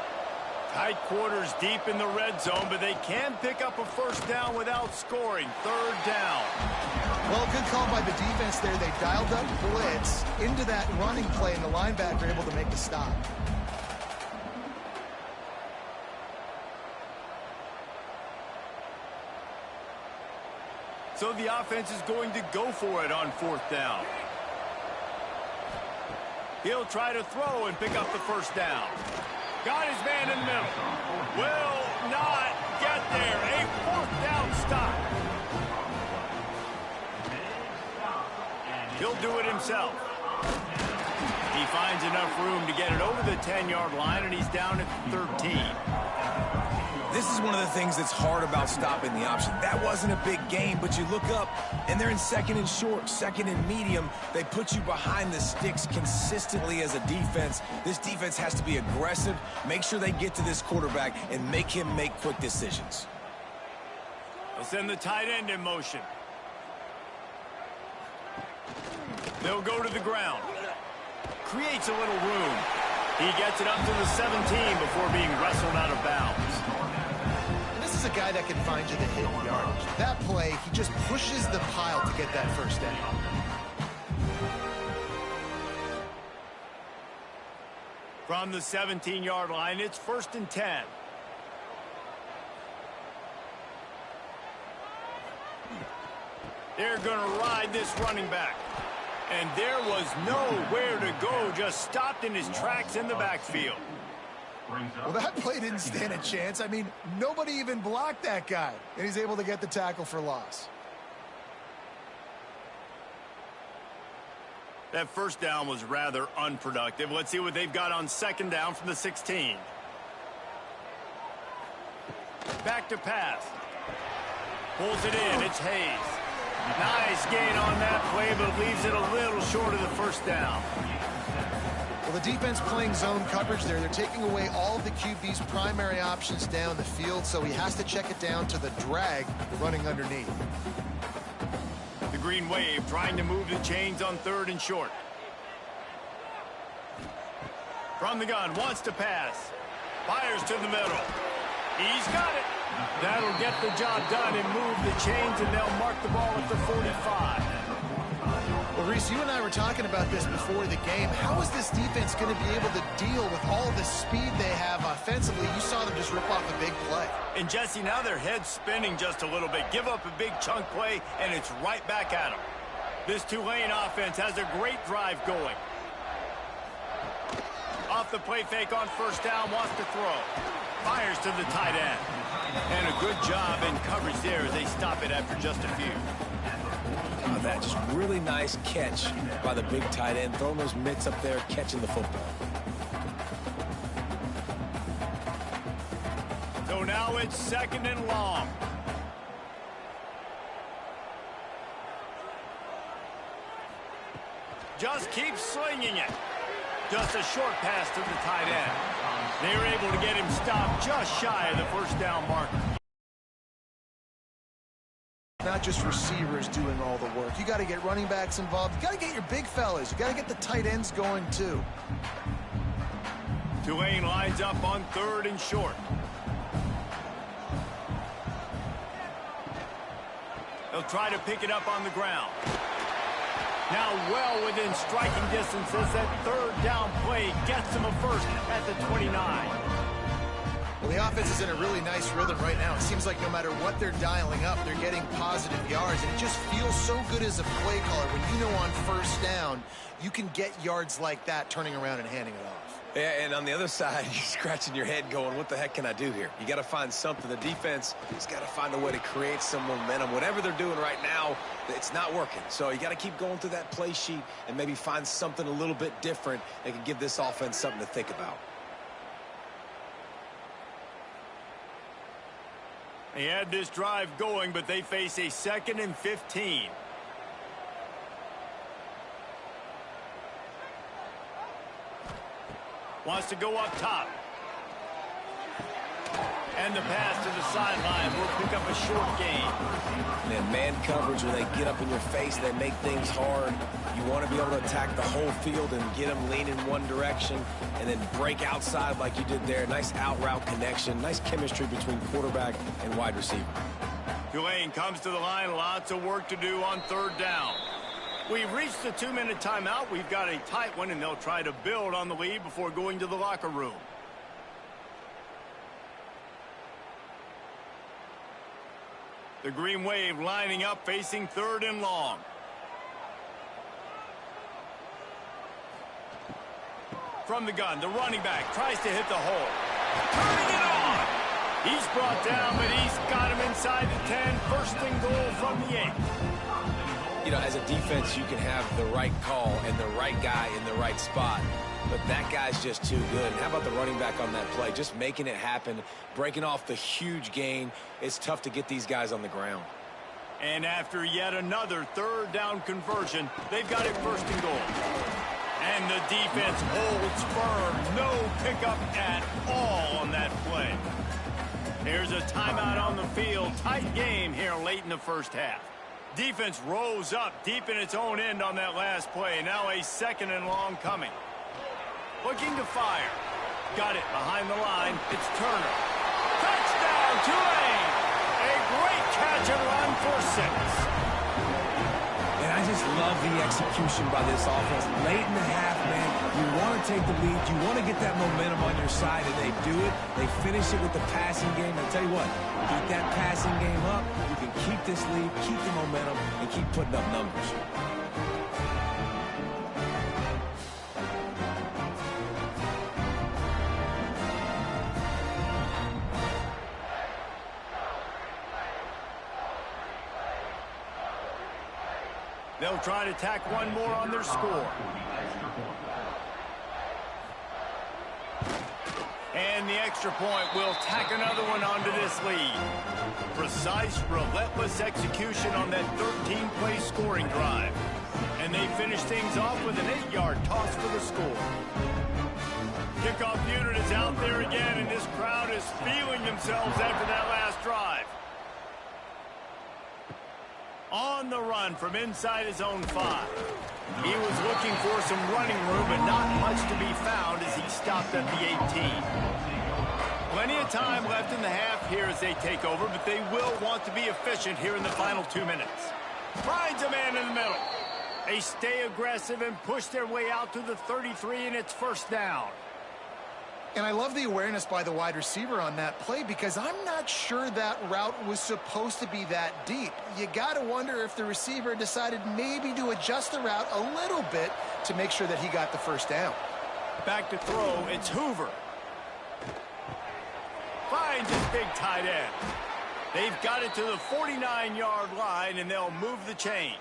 Tight quarters deep in the red zone, but they can pick up a first down without scoring. Third down. Well, good call by the defense there. They dialed up blitz into that running play, and the linebacker able to make the stop. So the offense is going to go for it on fourth down. He'll try to throw and pick up the first down. Got his man in the middle. Will not get there. A fourth down stop. He'll do it himself. He finds enough room to get it over the 10-yard line, and he's down at 13. This is one of the things that's hard about stopping the option. That wasn't a big gain, but you look up, and they're in second and short, second and medium. They put you behind the sticks consistently as a defense. This defense has to be aggressive, make sure they get to this quarterback, and make him make quick decisions. They'll send the tight end in motion. They'll go to the ground. Creates a little room. He gets it up to the 17 before being wrestled out of bounds. This is a guy that can find you the hit yardage. That play, he just pushes the pile to get that first down. From the 17-yard line, it's 1st and 10. They're going to ride this running back. And there was nowhere to go, just stopped in his tracks in the backfield. Well, that play didn't stand a chance. I mean, nobody even blocked that guy, and he's able to get the tackle for loss. That first down was rather unproductive. Let's see what they've got on second down from the 16. Back to pass. Pulls it in. It's Hayes. Nice gain on that play, but leaves it a little short of the first down. Well, the defense playing zone coverage there. They're taking away all of the QB's primary options down the field, so he has to check it down to the drag running underneath. The Green Wave trying to move the chains on 3rd and short. From the gun, wants to pass. Fires to the middle. He's got it. That'll get the job done and move the chains, and they'll mark the ball at the 45. Well, Reese, you and I were talking about this before the game. How is this defense going to be able to deal with all the speed they have offensively? You saw them just rip off a big play. And, Jesse, now their head's spinning just a little bit. Give up a big chunk play, and it's right back at them. This Tulane offense has a great drive going. Off the play fake on first down, wants to throw. Fires to the tight end. And a good job in coverage there as they stop it after just a few. Oh, that just really nice catch by the big tight end, throwing those mitts up there, catching the football. So now it's 2nd and long. Just keep slinging it. Just a short pass to the tight end. They were able to get him stopped just shy of the first down marker. Not just receivers doing all the work. You got to get running backs involved. You got to get your big fellas. You got to get the tight ends going too. Tulane lines up on 3rd and short. They'll try to pick it up on the ground. Now well within striking distance as that 3rd down play gets them a first at the 29. Well, the offense is in a really nice rhythm right now. It seems like no matter what they're dialing up, they're getting positive yards, and it just feels so good as a play caller when you know on first down you can get yards like that turning around and handing it off. Yeah, and on the other side, you're scratching your head going, what the heck can I do here? You got to find something. The defense has got to find a way to create some momentum. Whatever they're doing right now, it's not working. So you got to keep going through that play sheet and maybe find something a little bit different that can give this offense something to think about. They had this drive going, but they face a 2nd and 15. Wants to go up top. And the pass to the sideline will pick up a short gain. And then man coverage, when they get up in your face, they make things hard. You want to be able to attack the whole field and get them leaning one direction and then break outside like you did there. Nice out route connection. Nice chemistry between quarterback and wide receiver. Tulane comes to the line. Lots of work to do on 3rd down. We've reached the 2-minute timeout. We've got a tight one, and they'll try to build on the lead before going to the locker room. The Green Wave lining up, facing 3rd and long. From the gun, the running back tries to hit the hole. Turning it on! He's brought down, but he's got him inside the 10. 1st and goal from the 8. You know, as a defense, you can have the right call and the right guy in the right spot, but that guy's just too good. And how about the running back on that play? Just making it happen, breaking off the huge gain. It's tough to get these guys on the ground. And after yet another 3rd down conversion, they've got it 1st and goal. And the defense holds firm. No pickup at all on that play. Here's a timeout on the field. Tight game here late in the 1st half. Defense rose up deep in its own end on that last play. Now a 2nd and long coming. Looking to fire. Got it behind the line. It's Turner. Touchdown, Tulane! A great catch and run for 6. And I just love the execution by this offense. Late in the half, man, you want to take the lead. You want to get that momentum on your side, and they do it. They finish it with the passing game. I'll tell you what, keep that passing game up. You can keep this lead, keep the momentum, and keep putting up numbers. They'll try to tack one more on their score. And the extra point will tack another one onto this lead. Precise, relentless execution on that 13-play scoring drive. And they finish things off with an 8-yard toss for the score. Kickoff unit is out there again, and this crowd is feeling themselves after that last drive. On the run from inside his own 5. He was looking for some running room, but not much to be found as he stopped at the 18. Plenty of time left in the half here as they take over, but they will want to be efficient here in the final 2 minutes. Finds a man in the middle. They stay aggressive and push their way out to the 33, and it's 1st down. And I love the awareness by the wide receiver on that play because I'm not sure that route was supposed to be that deep. You got to wonder if the receiver decided maybe to adjust the route a little bit to make sure that he got the 1st down. Back to throw, it's Hoover. Finds his big tight end. They've got it to the 49-yard line, and they'll move the chains.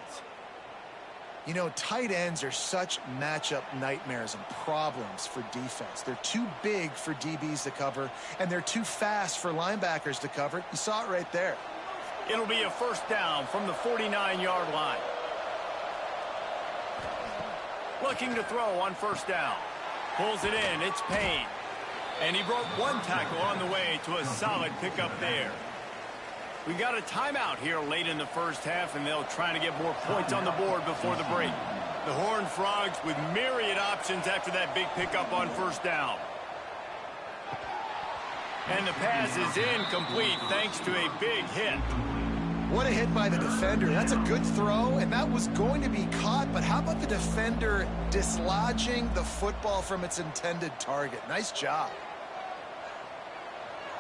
You know, tight ends are such matchup nightmares and problems for defense. They're too big for DBs to cover, and they're too fast for linebackers to cover. You saw it right there. It'll be a 1st down from the 49-yard line. Looking to throw on 1st down. Pulls it in. It's Payne. And he broke one tackle on the way to a solid pickup there. We got a timeout here late in the 1st half, and they'll try to get more points on the board before the break. The Horned Frogs with myriad options after that big pickup on 1st down. And the pass is incomplete thanks to a big hit. What a hit by the defender. That's a good throw, and that was going to be caught, but how about the defender dislodging the football from its intended target? Nice job.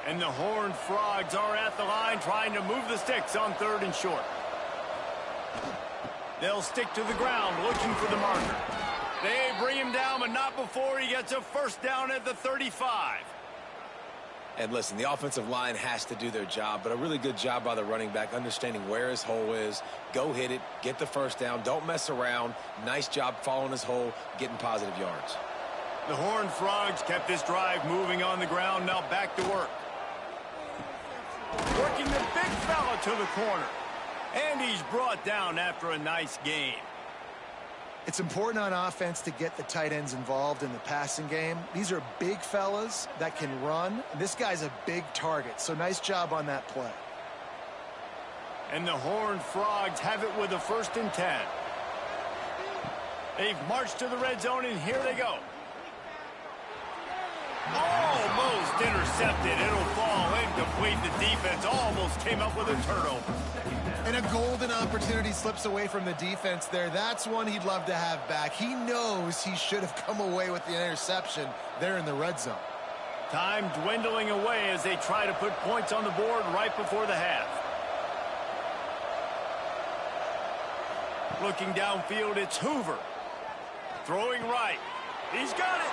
And the Horned Frogs are at the line trying to move the sticks on 3rd and short. They'll stick to the ground looking for the marker. They bring him down, but not before he gets a first down at the 35. And listen, the offensive line has to do their job, but a really good job by the running back understanding where his hole is. Go hit it, get the first down, don't mess around. Nice job following his hole, getting positive yards. The Horned Frogs kept this drive moving on the ground, now back to work. Working the big fella to the corner. And he's brought down after a nice game. It's important on offense to get the tight ends involved in the passing game. These are big fellas that can run. This guy's a big target, so nice job on that play. And the Horned Frogs have it with a 1st and 10. They've marched to the red zone, and here they go. Almost intercepted. It'll fall incomplete. The defense almost came up with a turnover. And a golden opportunity slips away from the defense there. That's one he'd love to have back. He knows he should have come away with the interception there in the red zone. Time dwindling away as they try to put points on the board right before the half. Looking downfield, it's Hoover. Throwing right. He's got it.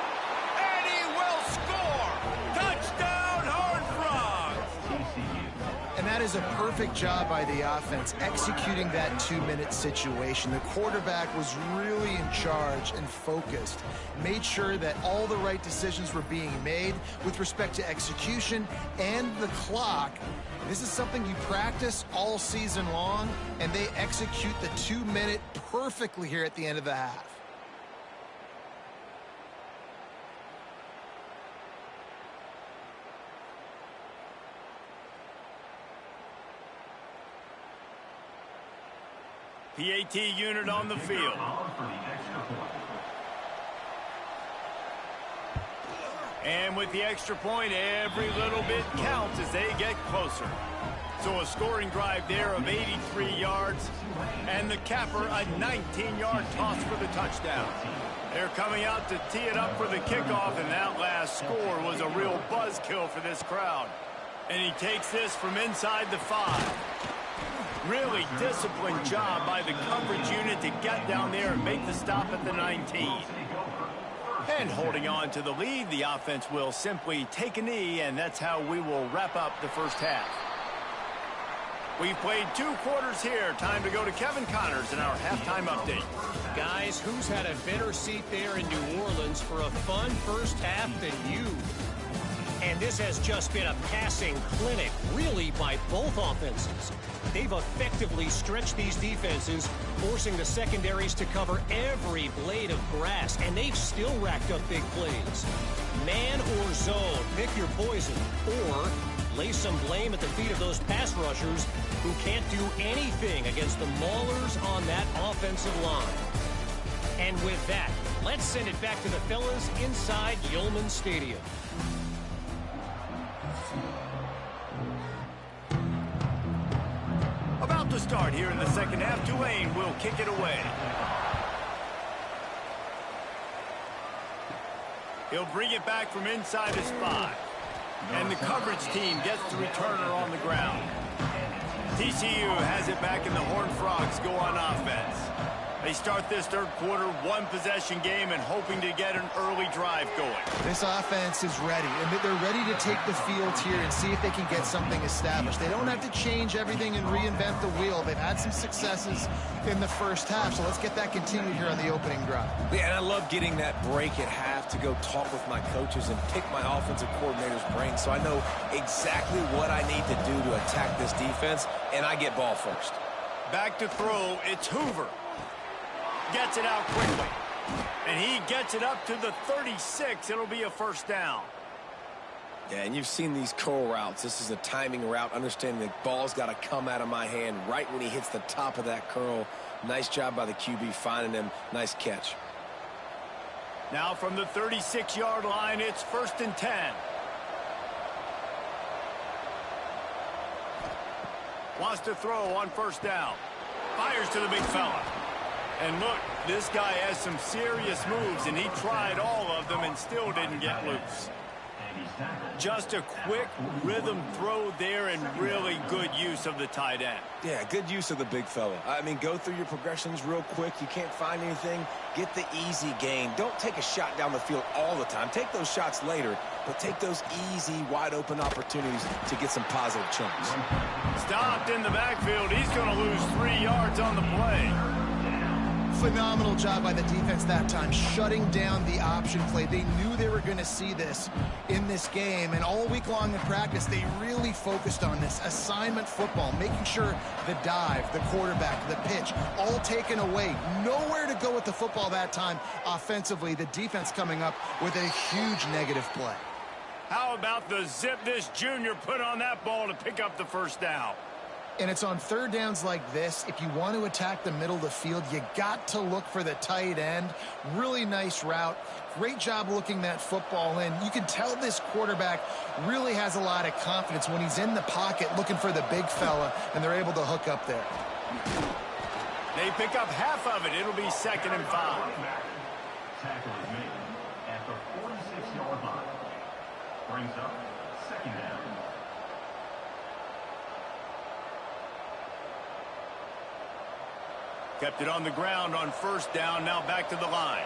And he will score. Touchdown, Horned Frogs. And that is a perfect job by the offense executing that 2-minute situation. The quarterback was really in charge and focused. Made sure that all the right decisions were being made with respect to execution and the clock. This is something you practice all season long, and they execute the 2-minute perfectly here at the end of the half. PAT unit on the field. And with the extra point, every little bit counts as they get closer. So a scoring drive there of 83 yards. And the capper, a 19-yard toss for the touchdown. They're coming out to tee it up for the kickoff, and that last score was a real buzzkill for this crowd. And he takes this from inside the 5. Really disciplined job by the coverage unit to get down there and make the stop at the 19. And holding on to the lead, the offense will simply take a knee, and that's how we will wrap up the first half. We've played 2 quarters here. Time to go to Kevin Connors in our halftime update. Guys, who's had a better seat there in New Orleans for a fun first half than you? And this has just been a passing clinic, really, by both offenses. They've effectively stretched these defenses, forcing the secondaries to cover every blade of grass, and they've still racked up big plays. Man or zone, pick your poison, or lay some blame at the feet of those pass rushers who can't do anything against the maulers on that offensive line. And with that, let's send it back to the fellas inside Yulman Stadium. About to start here in the second half. Tulane will kick it away. He'll bring it back from inside his 5. And the coverage team gets the returner on the ground. TCU has it back, and the Horned Frogs go on offense. They start this third quarter, 1-possession game, and hoping to get an early drive going. This offense is ready, and they're ready to take the field here and see if they can get something established. They don't have to change everything and reinvent the wheel. They've had some successes in the first half, so let's get that continued here on the opening drive. Yeah, and I love getting that break at half to go talk with my coaches and pick my offensive coordinator's brain so I know exactly what I need to do to attack this defense, and I get ball first. Back to throw, it's Hoover. Gets it out quickly. And he gets it up to the 36. It'll be a first down. Yeah, and you've seen these curl routes. This is a timing route, understanding the ball's got to come out of my hand right when he hits the top of that curl. Nice job by the QB finding him. Nice catch. Now from the 36-yard line, it's 1st and 10. Wants to throw on first down. Fires to the big fella. And look, this guy has some serious moves, and he tried all of them and still didn't get loose. Just a quick rhythm throw there and really good use of the tight end. Yeah, good use of the big fella. I mean, go through your progressions real quick. You can't find anything, get the easy gain. Don't take a shot down the field all the time. Take those shots later, but take those easy, wide-open opportunities to get some positive chunks. Stopped in the backfield. He's going to lose 3 yards on the play. Phenomenal job by the defense that time, shutting down the option play. They knew they were going to see this in this game, and all week long in practice, they really focused on this assignment football, making sure the dive, the quarterback, the pitch, all taken away. Nowhere to go with the football that time offensively. The defense coming up with a huge negative play. How about the zip this junior put on that ball to pick up the first down? And it's on third downs like this. If you want to attack the middle of the field, you got to look for the tight end. Really nice route. Great job looking that football in. You can tell this quarterback really has a lot of confidence when he's in the pocket looking for the big fella, and they're able to hook up there. They pick up half of it. It'll be 2nd and 5. Tackle is made at the 46-yard line. Brings up 2nd down. Kept it on the ground on 1st down. Now back to the line.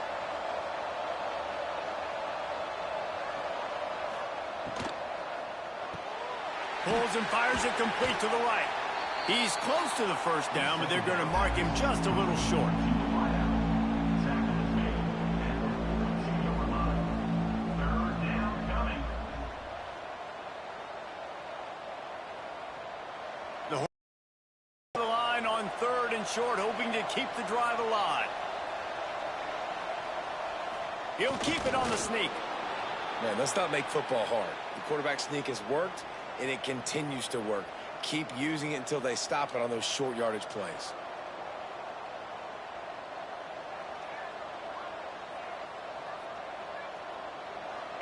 Pulls and fires it complete to the right. He's close to the 1st down, but they're going to mark him just a little short. Tackle is made at the 42-yard line. 3rd down coming. The line on 3rd and short, hoping to keep the drive alive. He'll keep it on the sneak. Man, let's not make football hard. The quarterback sneak has worked, and it continues to work. Keep using it until they stop it on those short yardage plays.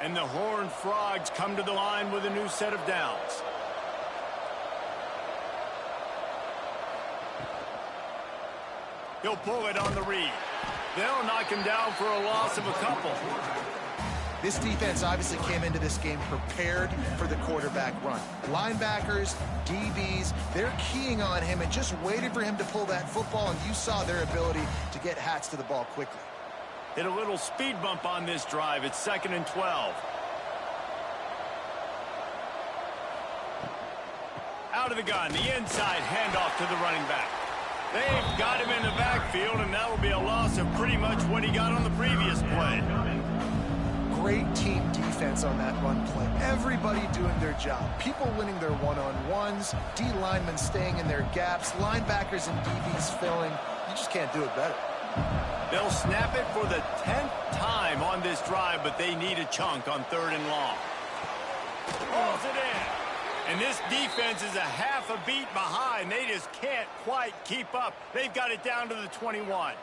And the Horned Frogs come to the line with a new set of downs. He'll pull it on the read. They'll knock him down for a loss of a couple. This defense obviously came into this game prepared for the quarterback run. Linebackers, DBs, they're keying on him and just waited for him to pull that football, and you saw their ability to get hats to the ball quickly. Hit a little speed bump on this drive. It's 2nd and 12. Out of the gun, the inside handoff to the running back. They've got him in the backfield, and that will be a loss of pretty much what he got on the previous play. Great team defense on that run play. Everybody doing their job. People winning their one-on-ones, D linemen staying in their gaps, linebackers and DBs filling. You just can't do it better. They'll snap it for the 10th time on this drive, but they need a chunk on 3rd and long. Rolls it in. And this defense is a half a beat behind. They just can't quite keep up. They've got it down to the 21.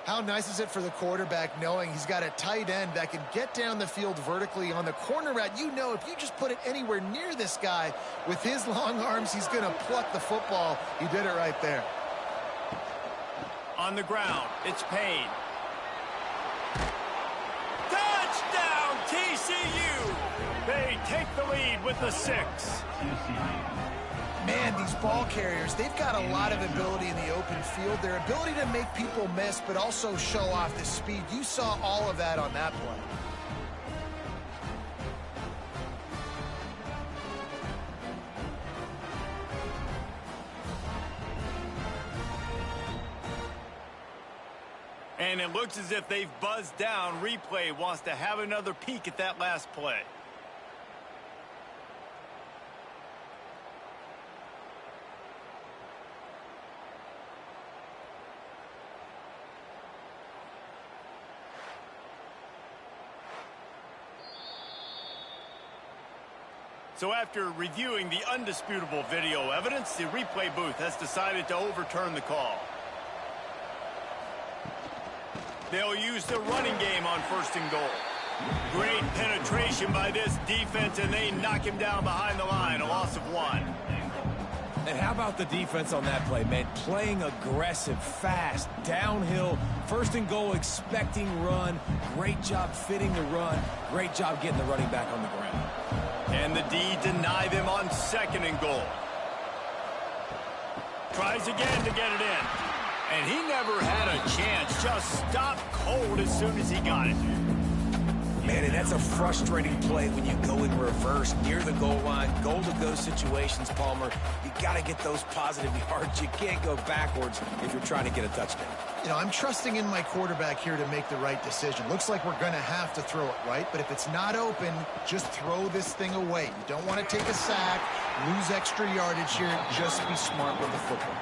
How nice is it for the quarterback knowing he's got a tight end that can get down the field vertically on the corner route? You know, if you just put it anywhere near this guy with his long arms, he's going to pluck the football. He did it right there. On the ground, it's Payne. Touchdown, TCU! They take the lead with the 6. Man, these ball carriers, they've got a lot of ability in the open field. Their ability to make people miss, but also show off the speed. You saw all of that on that play. And it looks as if they've buzzed down. Replay wants to have another peek at that last play. So after reviewing the undisputable video evidence, the replay booth has decided to overturn the call. They'll use the running game on 1st and goal. Great penetration by this defense, and they knock him down behind the line, a loss of 1. And how about the defense on that play, man? Playing aggressive, fast, downhill, first and goal, expecting run. Great job fitting the run. Great job getting the running back on the ground. And the D deny them on second and goal. Tries again to get it in. And he never had a chance. Just stopped cold as soon as he got it. Man, and that's a frustrating play when you go in reverse near the goal line, goal-to-go situations, Palmer. You got to get those positive yards. You can't go backwards if you're trying to get a touchdown. You know, I'm trusting in my quarterback here to make the right decision. Looks like we're going to have to throw it, right? But if it's not open, just throw this thing away. You don't want to take a sack, lose extra yardage here. Just be smart with the football.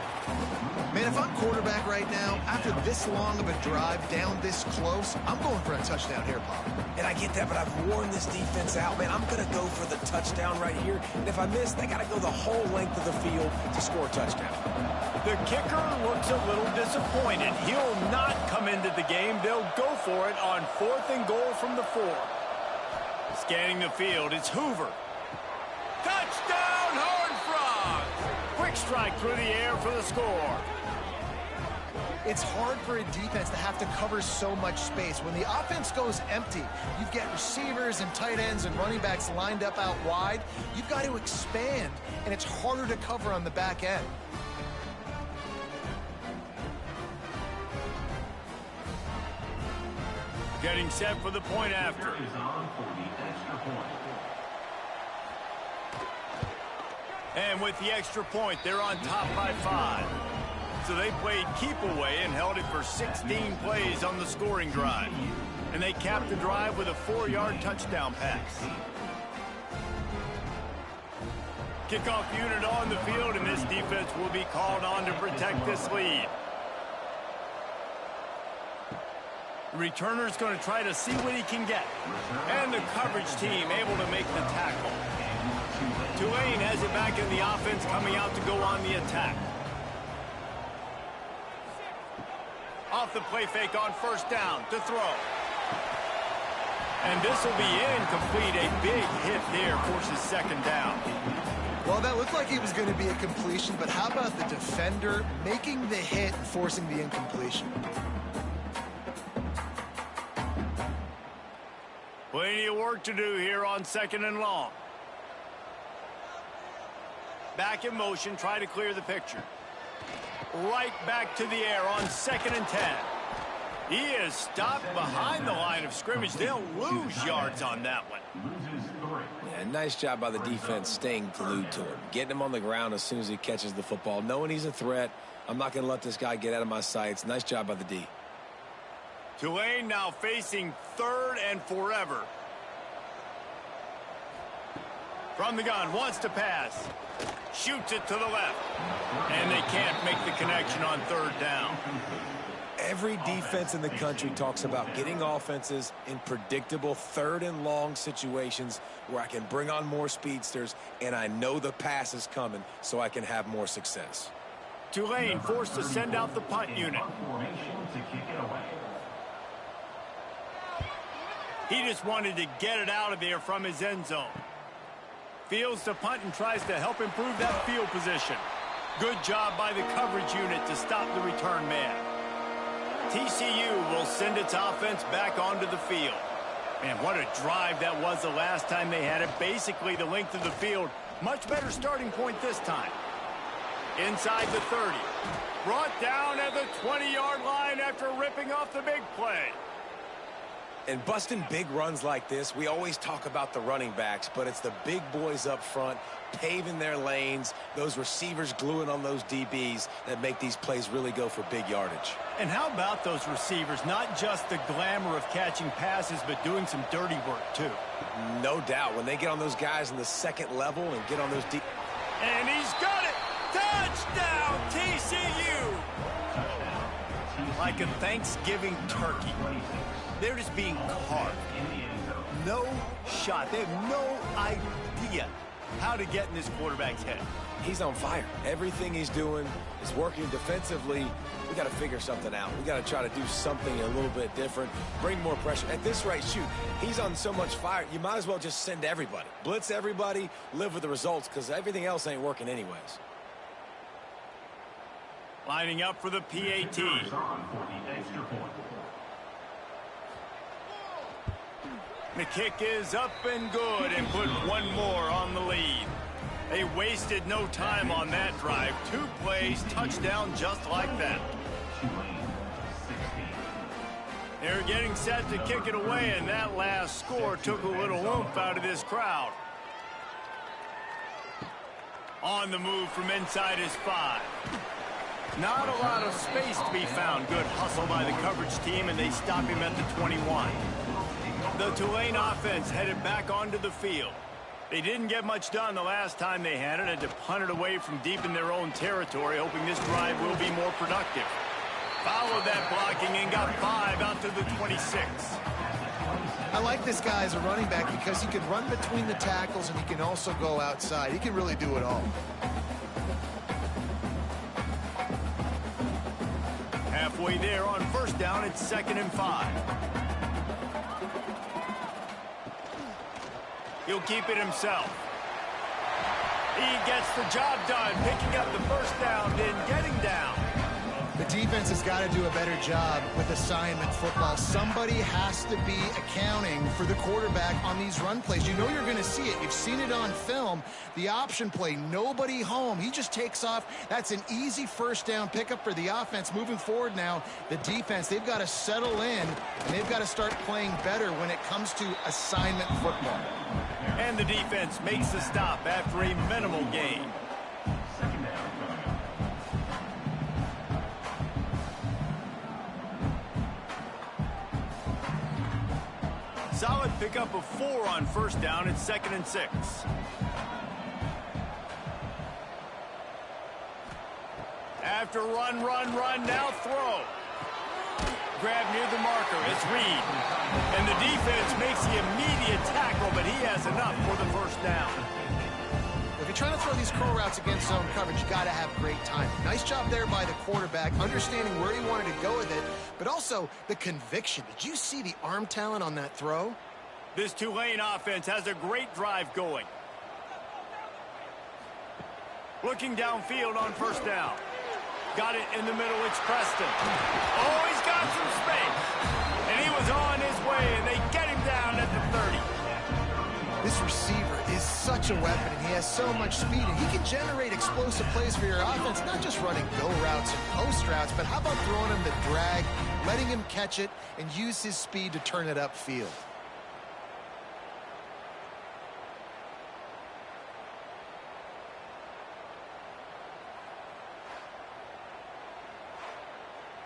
Man, if I'm quarterback right now, after this long of a drive down this close, I'm going for a touchdown here, Pop. And I get that, but I've worn this defense out, man. I'm going to go for the touchdown right here. And if I miss, they got to go the whole length of the field to score a touchdown. The kicker looks a little disappointed. He'll not come into the game. They'll go for it on 4th and goal from the 4. Scanning the field, it's Hoover. Touchdown, Horned Frogs! Quick strike through the air for the score. It's hard for a defense to have to cover so much space. When the offense goes empty, you've got receivers and tight ends and running backs lined up out wide. You've got to expand, and it's harder to cover on the back end. Getting set for the point after. Is on for the extra point. And with the extra point, they're on top by 5. So they played keep away and held it for 16 plays on the scoring drive. And they capped the drive with a 4-yard touchdown pass. Kickoff unit on the field, and this defense will be called on to protect this lead. The returner's going to try to see what he can get. And the coverage team able to make the tackle. Tulane has it back in the offense, coming out to go on the attack. Off the play fake on first down to throw. And this will be incomplete. A big hit there forces second down. Well, that looked like it was going to be a completion, but how about the defender making the hit and forcing the incompletion? Plenty of work to do here on 2nd and long. Back in motion, try to clear the picture. Right back to the air on 2nd and 10. He is stopped behind the line of scrimmage. They'll lose yards on that one. Yeah, nice job by the defense staying glued to him. Getting him on the ground as soon as he catches the football. Knowing he's a threat. I'm not going to let this guy get out of my sights. Nice job by the D. Tulane now facing 3rd and forever. From the gun, wants to pass. Shoots it to the left. And they can't make the connection on 3rd down. Every defense in the country talks about getting offenses in predictable 3rd and long situations where I can bring on more speedsters and I know the pass is coming so I can have more success. Tulane forced to send out the punt unit. He just wanted to get it out of there from his end zone. Fields to punt and tries to help improve that field position. Good job by the coverage unit to stop the return man. TCU will send its offense back onto the field. Man, what a drive that was the last time they had it. Basically the length of the field. Much better starting point this time. Inside the 30. Brought down at the 20-yard line after ripping off the big play. And busting big runs like this, we always talk about the running backs, but it's the big boys up front, paving their lanes, those receivers gluing on those DBs that make these plays really go for big yardage. And how about those receivers? Not just the glamour of catching passes, but doing some dirty work, too. No doubt. When they get on those guys in the second level and get on those deep... And he's got it! Touchdown, TCU! Like a Thanksgiving turkey. They're just being carved. No shot. They have no idea how to get in this quarterback's head. He's on fire. Everything he's doing is working defensively. We got to figure something out. We got to try to do something a little bit different, bring more pressure. At this rate, shoot, he's on so much fire, you might as well just send everybody. Blitz everybody, live with the results, because everything else ain't working anyways. Lining up for the PAT. On for the extra point. The kick is up and good and put one more on the lead. They wasted no time on that drive. 2 plays, touchdown just like that. Tulane, 16. They're getting set to kick it away, and that last score took a little oomph out of this crowd. On the move from inside his 5. Not a lot of space to be found. Good hustle by the coverage team, and they stop him at the 21. The Tulane offense headed back onto the field. They didn't get much done the last time they had it. Had to punt it away from deep in their own territory, hoping this drive will be more productive. Followed that blocking and got 5 out to the 26. I like this guy as a running back because he can run between the tackles and he can also go outside. He can really do it all. Halfway there on first down, it's 2nd and 5. He'll keep it himself. He gets the job done, picking up the first down, then getting down. The defense has got to do a better job with assignment football. Somebody has to be accounting for the quarterback on these run plays. You know you're going to see it. You've seen it on film. The option play, nobody home. He just takes off. That's an easy first down pickup for the offense. Moving forward now, the defense, they've got to settle in, and they've got to start playing better when it comes to assignment football. And the defense makes the stop after a minimal gain. Second down coming up. Solid pickup of 4 on first down. It's 2nd and 6. After run, now throw. Grab near the marker. It's Reed. And the defense makes the immediate tackle, but he has enough for the first down. If you're trying to throw these curl routes against zone coverage, you got to have great time. Nice job there by the quarterback, understanding where he wanted to go with it, but also the conviction. Did you see the arm talent on that throw? This Tulane offense has a great drive going. Looking downfield on first down. Got it in the middle. It's Preston. Oh, he's got some space. And he was on his way, and they get him down at the 30. This receiver is such a weapon, and he has so much speed, and he can generate explosive plays for your offense, not just running go routes and post routes, but how about throwing him the drag, letting him catch it, and use his speed to turn it upfield.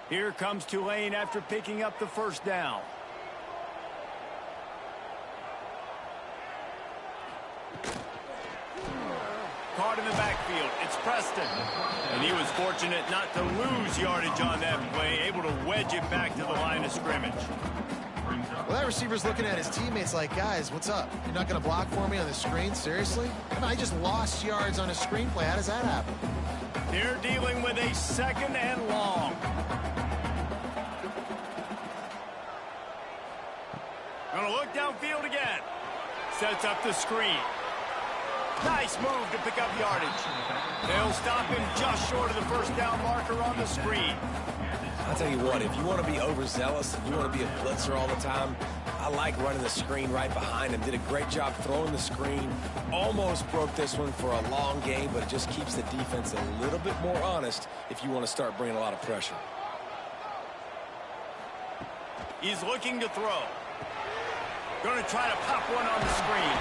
Here comes Tulane after picking up the first down. Caught in the backfield. It's Preston. And he was fortunate not to lose yardage on that play, able to wedge it back to the line of scrimmage. Well, that receiver's looking at his teammates like, guys, what's up? You're not going to block for me on the screen? Seriously? I mean, I just lost yards on a screenplay. How does that happen? They're dealing with a 2nd and long. Gonna look downfield again. Sets up the screen. Nice move to pick up yardage. They'll stop him just short of the first down marker on the screen. I'll tell you what, if you want to be overzealous and you want to be a blitzer all the time, I like running the screen right behind him. Did a great job throwing the screen. Almost broke this one for a long game, but it just keeps the defense a little bit more honest if you want to start bringing a lot of pressure. He's looking to throw. Going to try to pop one on the screen.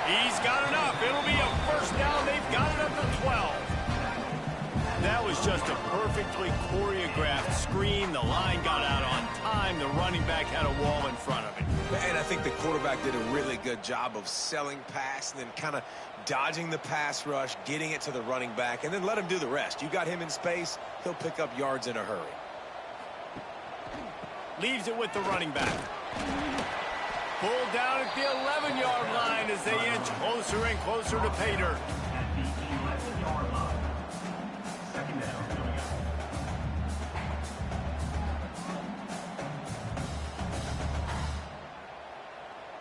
He's got enough. It'll be a first down. They've got it up to 12. That was just a perfectly choreographed screen. The line got out on time. The running back had a wall in front of it. And I think the quarterback did a really good job of selling pass and then kind of dodging the pass rush, getting it to the running back, and then let him do the rest. You got him in space, he'll pick up yards in a hurry. Leaves it with the running back. Pulled down at the 11-yard line as they inch closer and closer to pay dirt. At the 11-yard line. Second down coming up.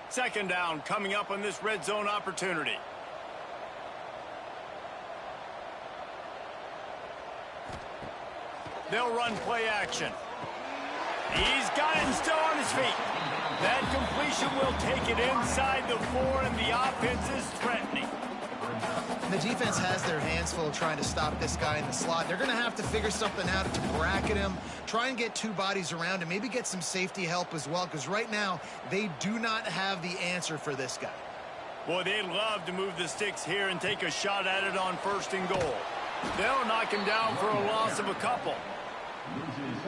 Second down coming up on this red zone opportunity. They'll run play action. He's got it still on his feet. That completion will take it inside the 4, and the offense is threatening. The defense has their hands full trying to stop this guy in the slot. They're going to have to figure something out to bracket him, try and get 2 bodies around him, maybe get some safety help as well, because right now they do not have the answer for this guy. Boy, they'd love to move the sticks here and take a shot at it on 1st and goal. They'll knock him down for a loss of a couple.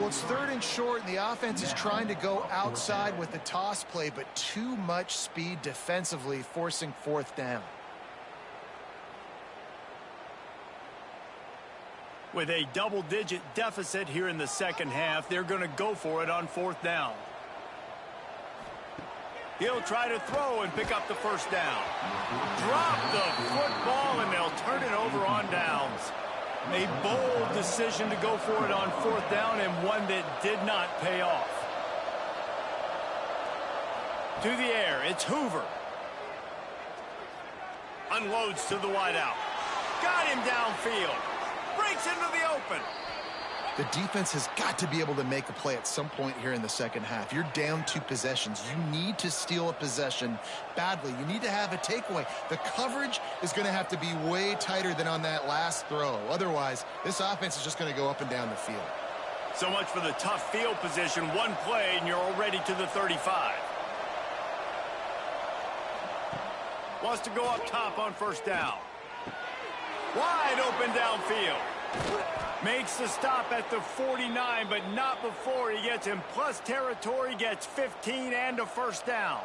Well, it's 3rd and short, and the offense is trying to go outside with the toss play, but too much speed defensively, forcing 4th down. With a double-digit deficit here in the 2nd half, they're going to go for it on 4th down. He'll try to throw and pick up the 1st down. Drop the football, and they'll turn it over on downs. A bold decision to go for it on 4th down, and one that did not pay off. To the air, it's Hoover. Unloads to the wideout. Got him downfield. Breaks into the open. The defense has got to be able to make a play at some point here in the 2nd half. You're down 2 possessions. You need to steal a possession badly. You need to have a takeaway. The coverage is going to have to be way tighter than on that last throw. Otherwise, this offense is just going to go up and down the field. So much for the tough field position. One play, and you're already to the 35. Wants to go up top on 1st down. Wide open downfield. Makes the stop at the 49, but not before he gets in plus territory, gets 15 and a 1st down.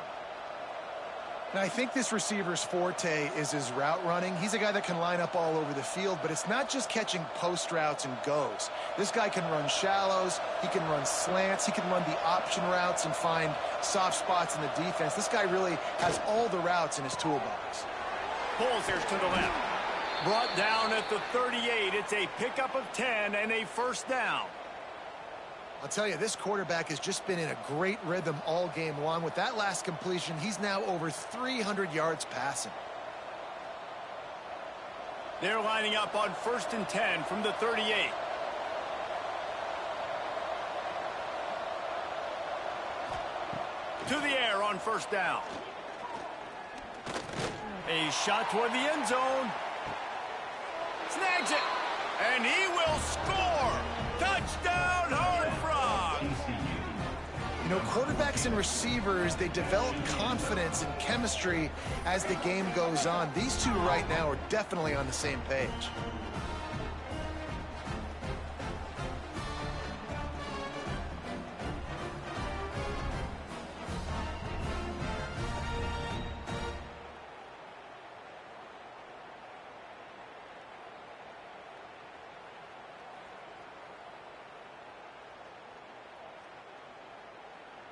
Now, I think this receiver's forte is his route running. He's a guy that can line up all over the field, but it's not just catching post routes and goes. This guy can run shallows, he can run slants, he can run the option routes and find soft spots in the defense. This guy really has all the routes in his toolbox. Pulls here to the left. Brought down at the 38. It's a pickup of 10 and a 1st down. I'll tell you, this quarterback has just been in a great rhythm all game long. With that last completion, he's now over 300 yards passing. They're lining up on 1st and 10 from the 38. To the air on 1st down. A shot toward the end zone. Snags it, and he will score. Touchdown, Horned Frogs. You know, quarterbacks and receivers, they develop confidence and chemistry as the game goes on. These 2 right now are definitely on the same page.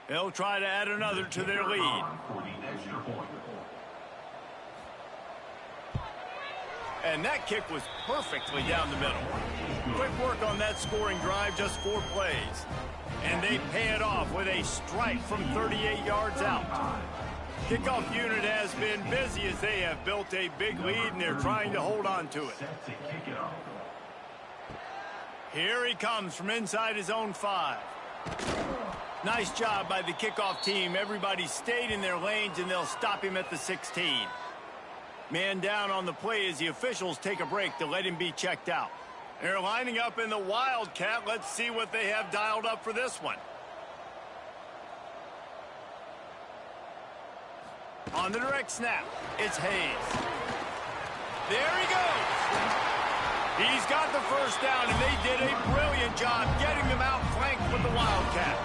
They'll try to add another to their lead. And that kick was perfectly down the middle. Quick work on that scoring drive, just 4 plays. And they pay it off with a strike from 38 yards out. Kickoff unit has been busy as they have built a big lead, and they're trying to hold on to it. Here he comes from inside his own 5. Nice job by the kickoff team. Everybody stayed in their lanes, and they'll stop him at the 16. Man down on the play as the officials take a break to let him be checked out. They're lining up in the Wildcat. Let's see what they have dialed up for this one. On the direct snap, it's Hayes. There he goes. He's got the 1st down, and they did a brilliant job getting them out flanked with the Wildcat.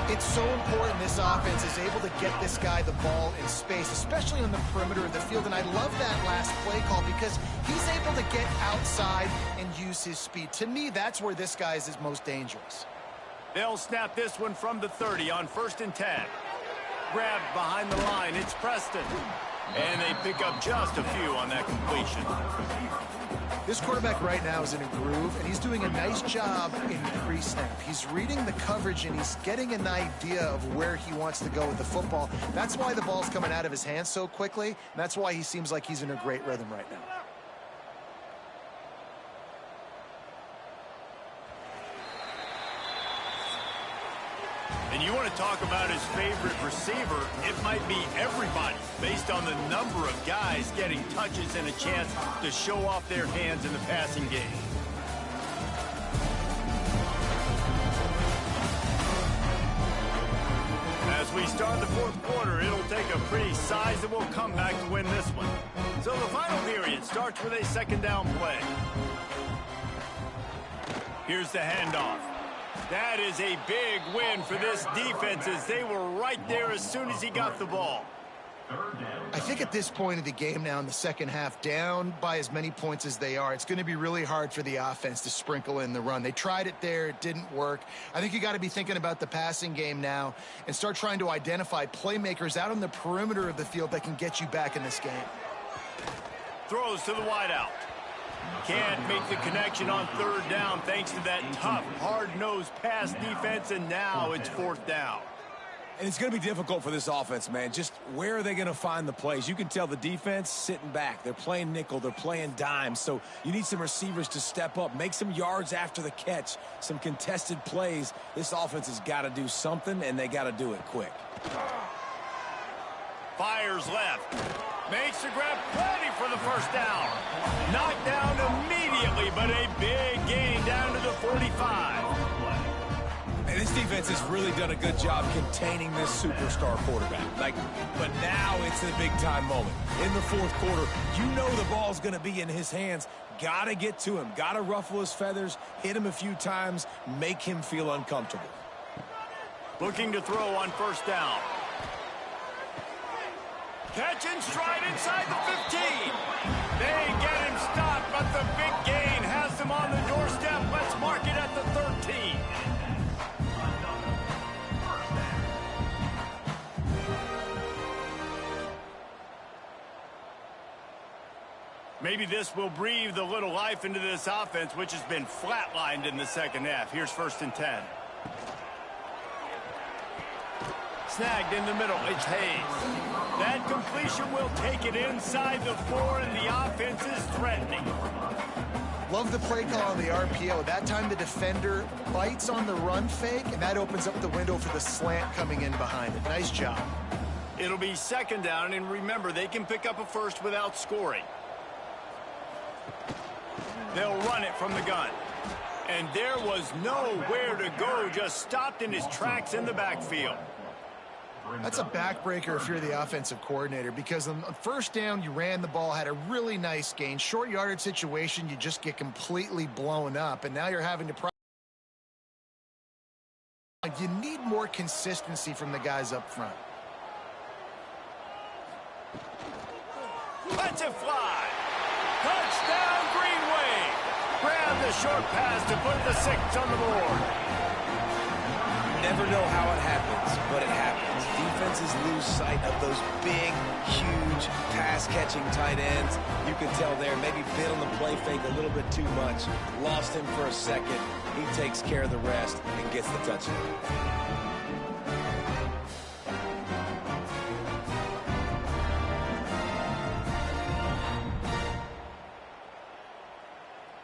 It's so important this offense is able to get this guy the ball in space, especially on the perimeter of the field. And I love that last play call because he's able to get outside and use his speed. To me, that's where this guy is most dangerous. They'll snap this one from the 30 on 1st and 10. Grabbed behind the line, it's Preston. And they pick up just a few on that completion. This quarterback right now is in a groove, and he's doing a nice job in pre-snap. He's reading the coverage, and he's getting an idea of where he wants to go with the football. That's why the ball's coming out of his hands so quickly, and that's why he seems like he's in a great rhythm right now. talk about his favorite receiver, it might be everybody based on the number of guys getting touches and a chance to show off their hands in the passing game. As we start the fourth quarter, it'll take a pretty sizable comeback to win this one. So the final period starts with a second down play. Here's the handoff. That is a big win for this defense as they were right there as soon as he got the ball. I think at this point of the game now in the second half, down by as many points as they are, it's going to be really hard for the offense to sprinkle in the run. They tried it there. It didn't work. I think you got to be thinking about the passing game now and start trying to identify playmakers out on the perimeter of the field that can get you back in this game. Throws to the wideout. Can't make the connection on third down thanks to that tough, hard-nosed pass defense, and now it's fourth down. And it's going to be difficult for this offense, man. Just where are they going to find the plays? You can tell the defense sitting back. They're playing nickel. They're playing dime. So you need some receivers to step up, make some yards after the catch, some contested plays. This offense has got to do something, and they got to do it quick. Fires left. Makes the grab, plenty for the first down. Knocked down immediately, but a big gain down to the 45. And this defense has really done a good job containing this superstar quarterback. But now it's the big-time moment. In the fourth quarter, you know the ball's going to be in his hands. Got to get to him. Got to ruffle his feathers, hit him a few times, make him feel uncomfortable. Looking to throw on first down. Catch and stride inside the 15. They get him stopped, but the big gain has them on the doorstep. Let's mark it at the 13. Maybe this will breathe a little life into this offense, which has been flatlined in the second half. Here's 1st and 10. Snagged in the middle. It's Hayes. That completion will take it inside the 4, and the offense is threatening. Love the play call on the RPO. That time the defender bites on the run fake, and that opens up the window for the slant coming in behind it. Nice job. It'll be second down, and remember, they can pick up a first without scoring. They'll run it from the gun. And there was nowhere to go, just stopped in his tracks in the backfield. That's a backbreaker if you're the offensive coordinator, because on first down, you ran the ball, had a really nice gain. Short yardage situation, you just get completely blown up, and now you're having to... You need more consistency from the guys up front. Let's it fly. Touchdown, Greenway. Grab the short pass to put the 6 on the board. Never know how it happens, but it happens. Defenses lose sight of those big, huge, pass-catching tight ends. You can tell there, maybe bit on the play fake a little bit too much. Lost him for a second. He takes care of the rest and gets the touchdown.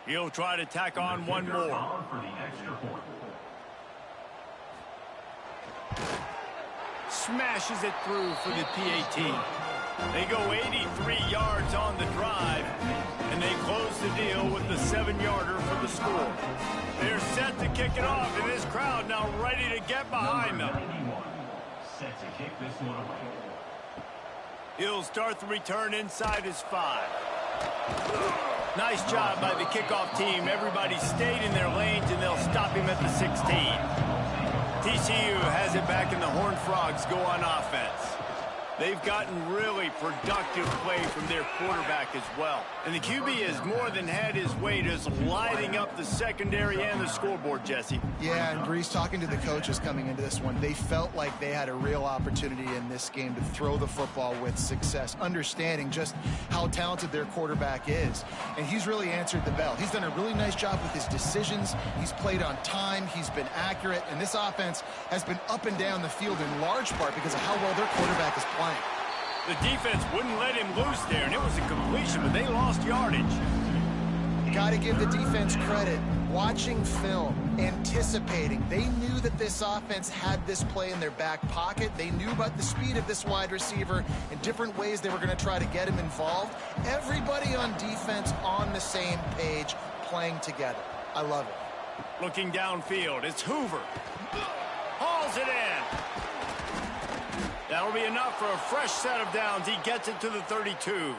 He'll try to tack on one more. Smashes it through for the PAT. They go 83 yards on the drive, and they close the deal with the 7-yarder for the score. They're set to kick it off, and this crowd now ready to get behind them. Set to kick this one away. He'll start the return inside his 5. Nice job by the kickoff team. Everybody stayed in their lanes, and they'll stop him at the 16. TCU has it back, and the Horned Frogs go on offense. They've gotten really productive play from their quarterback as well. And the QB has more than had his way just lighting up the secondary and the scoreboard, Jesse. Yeah, and Grease, talking to the coaches coming into this one, they felt like they had a real opportunity in this game to throw the football with success, understanding just how talented their quarterback is. And he's really answered the bell. He's done a really nice job with his decisions. He's played on time. He's been accurate. And this offense has been up and down the field in large part because of how well their quarterback is playing. The defense wouldn't let him loose there, and it was a completion, but they lost yardage. Got to give the defense credit. Watching film, anticipating. They knew that this offense had this play in their back pocket. They knew about the speed of this wide receiver and different ways they were going to try to get him involved. Everybody on defense on the same page, playing together. I love it. Looking downfield, it's Hoover. Hauls it in. That'll be enough for a fresh set of downs. He gets it to the 32.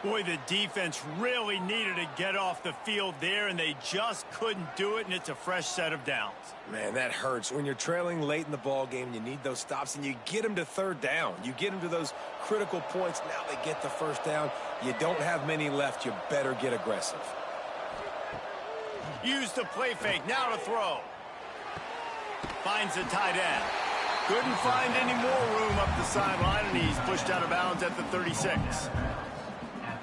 Boy, the defense really needed to get off the field there, and they just couldn't do it, and it's a fresh set of downs. Man, that hurts. When you're trailing late in the ball game, you need those stops, and you get them to third down. You get them to those critical points. Now they get the first down. You don't have many left. You better get aggressive. Use the play fake. Now to throw. Finds the tight end. Couldn't find any more room up the sideline, and he's pushed out of bounds at the 36.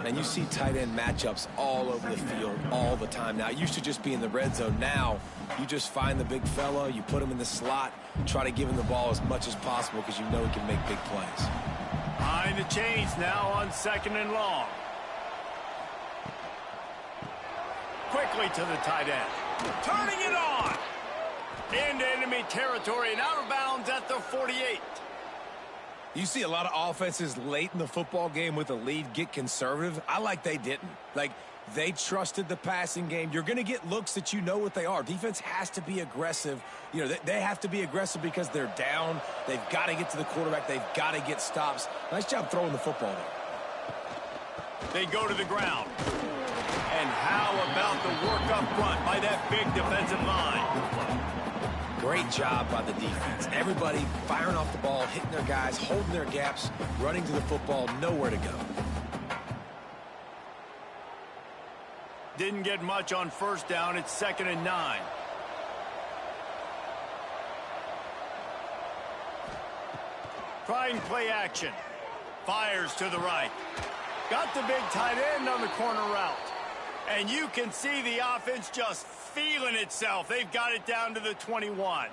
And you see tight end matchups all over the field all the time now. It used to just be in the red zone. Now you just find the big fella, you put him in the slot, try to give him the ball as much as possible because you know he can make big plays. Behind the chains now on 2nd and long. Quickly to the tight end. Turning it on. Into enemy territory and out of bounds at the 48. You see a lot of offenses late in the football game with a lead get conservative. I like they didn't. Like, they trusted the passing game. You're going to get looks that you know what they are. Defense has to be aggressive. You know, they have to be aggressive because they're down. They've got to get to the quarterback. They've got to get stops. Nice job throwing the football there. They go to the ground. And how about the work up front by that big defensive line? Great job by the defense. Everybody firing off the ball, hitting their guys, holding their gaps, running to the football, nowhere to go. Didn't get much on first down. It's 2nd and 9. Trying play action. Fires to the right. Got the big tight end on the corner route. And you can see the offense just feeling itself. They've got it down to the 21.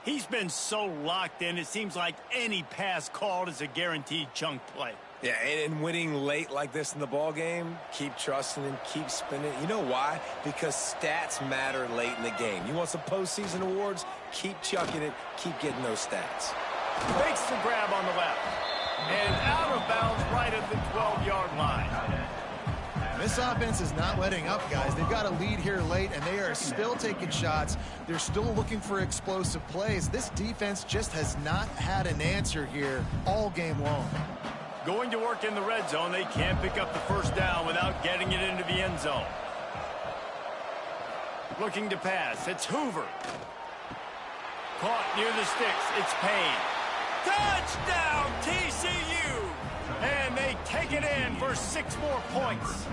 He's been so locked in, it seems like any pass called is a guaranteed chunk play. Yeah, and winning late like this in the ball game, keep trusting and keep spinning. You know why? Because stats matter late in the game. You want some postseason awards? Keep chucking it. Keep getting those stats. Makes the grab on the left. And out of bounds right at the 12-yard line. This offense is not letting up, guys. They've got a lead here late, and they are still taking shots. They're still looking for explosive plays. This defense just has not had an answer here all game long. Going to work in the red zone, they can't pick up the first down without getting it into the end zone. Looking to pass, it's Hoover. Caught near the sticks, it's Payne. Touchdown, TCU! And they take it in for 6 more points.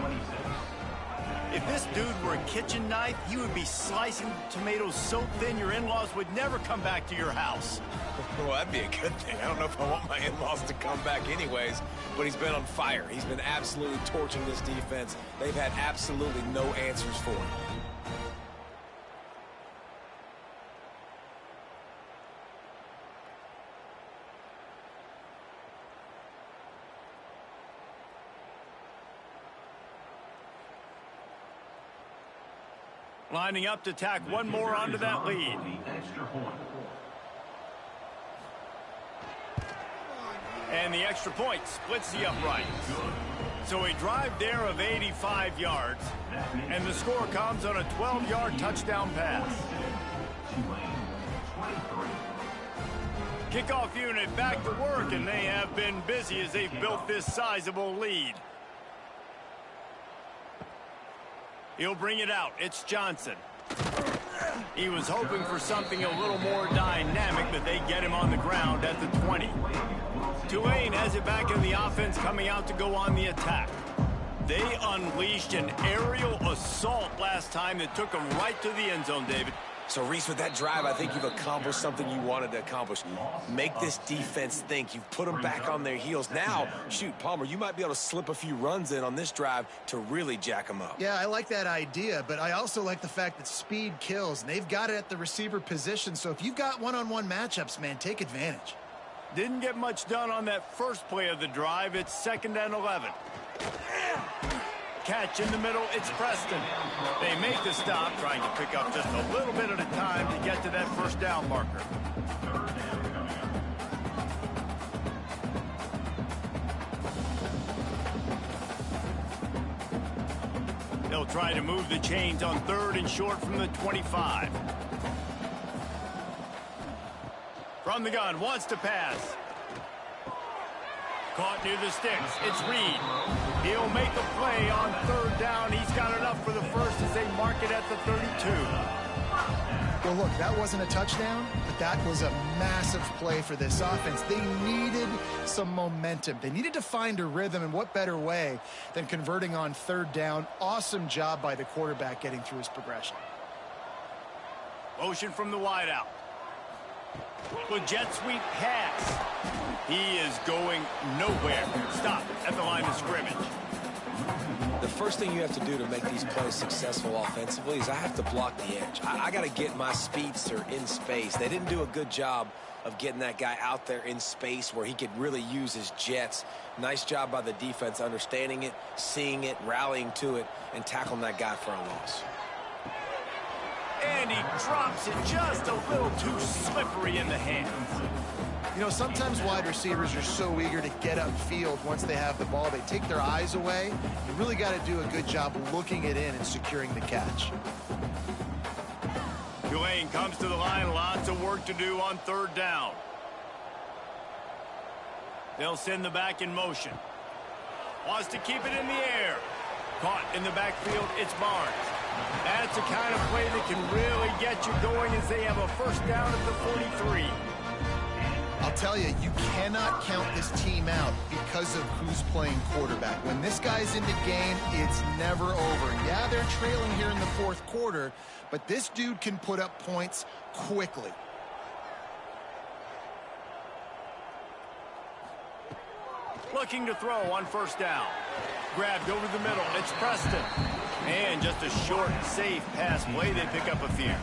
If this dude were a kitchen knife, you would be slicing tomatoes so thin your in-laws would never come back to your house. Well, that'd be a good thing. I don't know if I want my in-laws to come back anyways, but he's been on fire. He's been absolutely torching this defense. They've had absolutely no answers for him. Lining up to tack one more onto that lead. And the extra point splits the uprights. So a drive there of 85 yards. And the score comes on a 12-yard touchdown pass. Kickoff unit back to work, and they have been busy as they've built this sizable lead. He'll bring it out. It's Johnson. He was hoping for something a little more dynamic, but they get him on the ground at the 20. Tulane has it back in the offense, coming out to go on the attack. They unleashed an aerial assault last time that took them right to the end zone, David. So, Reese, with that drive, I think you've accomplished something you wanted to accomplish. Make this defense think. You've put them back on their heels. Now, shoot, Palmer, you might be able to slip a few runs in on this drive to really jack them up. Yeah, I like that idea, but I also like the fact that speed kills, and they've got it at the receiver position. So if you've got one-on-one matchups, man, take advantage. Didn't get much done on that first play of the drive. It's 2nd and 11. catch in the middle. It's Preston. They make the stop, trying to pick up just a little bit at a time to get to that first down marker. They'll try to move the chains on 3rd and short from the 25. From the gun, wants to pass. Caught near the sticks. It's Reed. He'll make a play on 3rd down. He's got enough for the first as they mark it at the 32. Well, look, that wasn't a touchdown, but that was a massive play for this offense. They needed some momentum. They needed to find a rhythm, and what better way than converting on 3rd down. Awesome job by the quarterback getting through his progression. Motion from the wideout. With jet sweep pass. He is going nowhere. Stop at the line of scrimmage. The first thing you have to do to make these plays successful offensively is I have to block the edge. I got to get my speedster in space. They didn't do a good job of getting that guy out there in space where he could really use his jets. Nice job by the defense understanding it, seeing it, rallying to it, and tackling that guy for a loss. And he drops it just a little too slippery in the hands. You know, sometimes wide receivers are so eager to get upfield once they have the ball. They take their eyes away. You really got to do a good job looking it in and securing the catch. Tulane comes to the line. Lots of work to do on 3rd down. They'll send the back in motion. Wants to keep it in the air. Caught in the backfield. It's Barnes. That's the kind of play that can really get you going as they have a first down at the 43. I'll tell you, you cannot count this team out because of who's playing quarterback. When this guy's in the game, it's never over. Yeah, they're trailing here in the 4th quarter, but this dude can put up points quickly. Looking to throw on 1st down. Grabbed over the middle. It's Preston. And just a short, safe pass play. They pick up a few.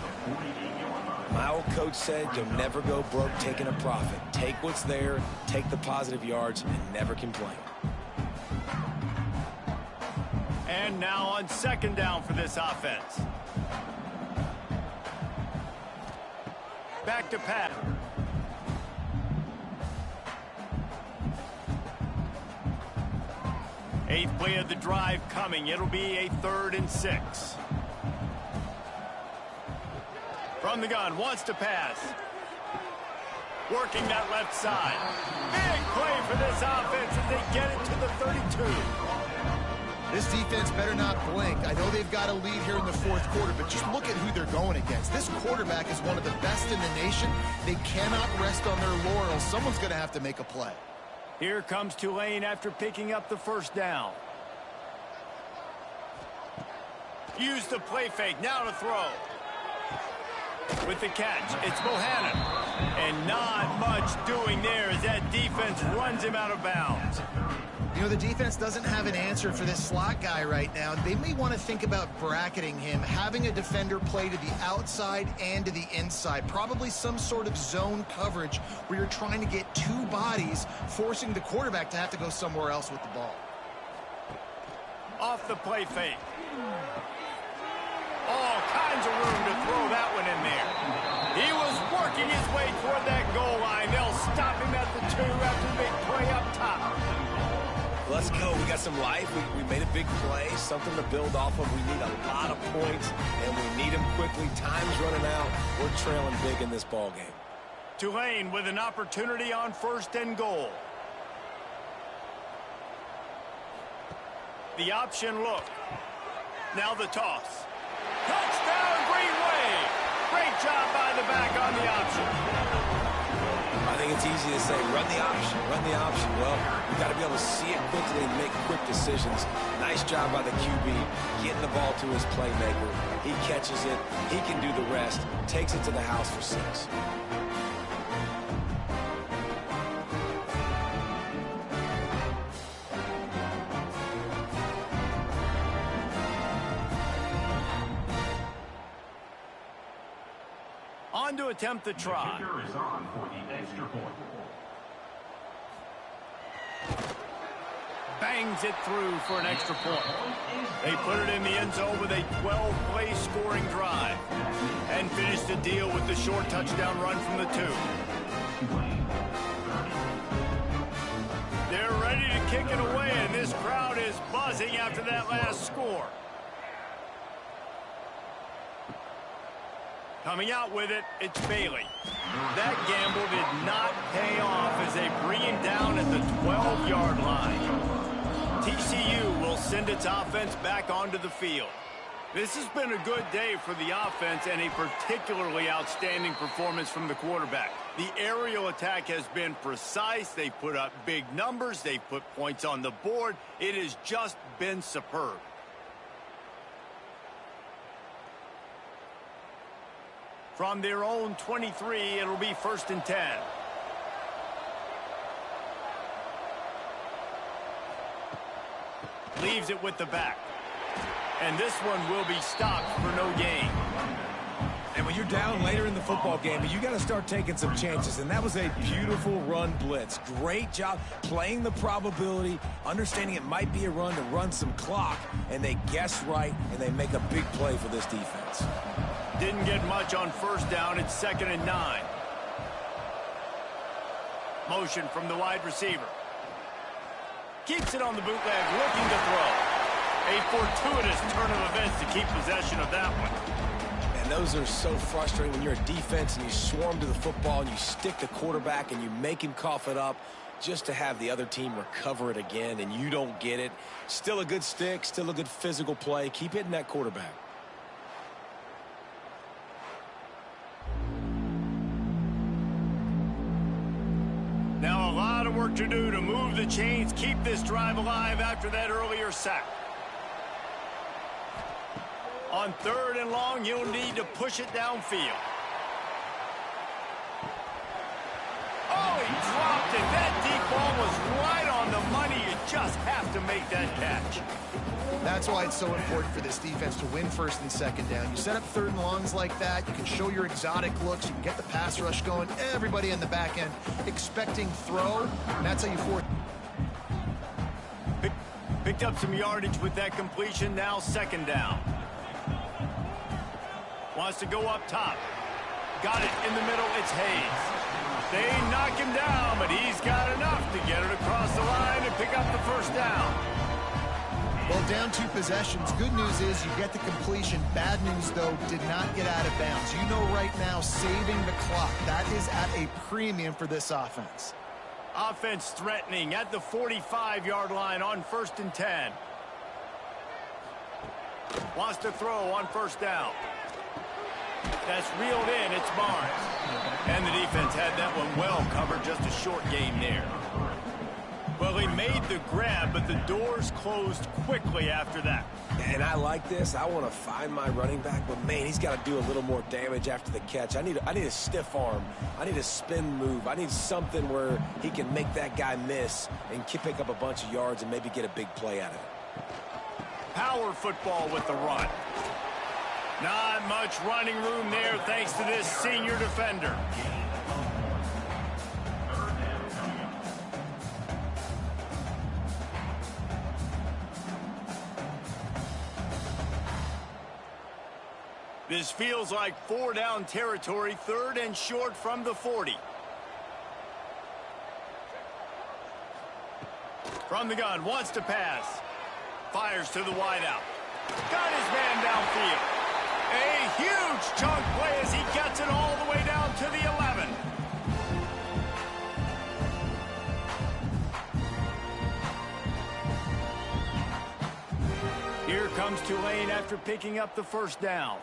My old coach said you'll never go broke taking a profit. Take what's there, take the positive yards, and never complain. And now on 2nd down for this offense. Back to Pat. Eighth play of the drive coming. It'll be a 3rd and 6. From the gun, wants to pass. Working that left side. Big play for this offense as they get it to the 32. This defense better not blink. I know they've got a lead here in the 4th quarter, but just look at who they're going against. This quarterback is one of the best in the nation. They cannot rest on their laurels. Someone's going to have to make a play. Here comes Tulane after picking up the 1st down. Use the play fake. Now to throw. With the catch, it's Bohannon. And not much doing there as that defense runs him out of bounds. You know, the defense doesn't have an answer for this slot guy right now. They may want to think about bracketing him, having a defender play to the outside and to the inside. Probably some sort of zone coverage where you're trying to get 2 bodies, forcing the quarterback to have to go somewhere else with the ball. Off the play fake. All kinds of room to throw that one in there. He was working his way toward that goal line. They'll stop him at the 2 after the big play up top. Let's go. We got some life. We made a big play, something to build off of. We need a lot of points, and we need them quickly. Time's running out. We're trailing big in this ball game. Tulane with an opportunity on 1st and goal. The option look. Now the toss. Touchdown, Green Wave. Great job by the back on the option. I think it's easy to say, run the option, run the option. Well, you got to be able to see it quickly and make quick decisions. Nice job by the QB, getting the ball to his playmaker. He catches it. He can do the rest. Takes it to the house for 6. On to attempt the try. The kicker is on for the extra point. bangs it through for an extra point. They put it in the end zone with a 12-play scoring drive and finished the deal with the short touchdown run from the 2. They're ready to kick it away, and this crowd is buzzing after that last score. Coming out with it, it's Bailey. That gamble did not pay off as they bring him down at the 12-yard line. TCU will send its offense back onto the field. This has been a good day for the offense and a particularly outstanding performance from the quarterback. The aerial attack has been precise. They've put up big numbers. They've put points on the board. It has just been superb. From their own 23, it'll be 1st and 10. Leaves it with the back. And this one will be stopped for no gain. And when you're down later in the football game, you got to start taking some chances. And that was a beautiful run blitz. Great job playing the probability, understanding it might be a run to run some clock. And they guess right, and they make a big play for this defense. Didn't get much on 1st down. It's 2nd and 9. Motion from the wide receiver. Keeps it on the bootleg, looking to throw. A fortuitous turn of events to keep possession of that one. And those are so frustrating when you're a defense and you swarm to the football and you stick the quarterback and you make him cough it up just to have the other team recover it again and you don't get it. Still a good stick, still a good physical play. Keep hitting that quarterback. Now a lot of work to do to move the chains, keep this drive alive after that earlier sack. On 3rd and long, you'll need to push it downfield. Oh, he dropped it. That deep ball was right on the money. You just have to make that catch. That's why it's so important for this defense to win 1st and 2nd down. You set up 3rd and longs like that. You can show your exotic looks. You can get the pass rush going. Everybody in the back end expecting throw. And that's how you force. Picked up some yardage with that completion. Now 2nd down. Wants to go up top. Got it in the middle. It's Hayes. They knock him down, but he's got enough to get it across the line and pick up the 1st down. Well, down 2 possessions. Good news is you get the completion. Bad news, though, did not get out of bounds. You know right now, saving the clock. That is at a premium for this offense. Offense threatening at the 45-yard line on 1st and 10. Wants to throw on 1st down. That's reeled in. It's Barnes. And the defense had that one well covered. Just a short game there. Well, he made the grab, but the doors closed quickly after that. And I like this. I want to find my running back, but, man, he's got to do a little more damage after the catch. I need a stiff arm. I need a spin move. I need something where he can make that guy miss and pick up a bunch of yards and maybe get a big play out of it. Power football with the run. Not much running room there thanks to this senior defender. This feels like 4-down territory, 3rd and short from the 40. From the gun, wants to pass. Fires to the wideout. Got his man downfield. A huge chunk play as he gets it all the way down to the 11. Here comes Tulane after picking up the 1st down.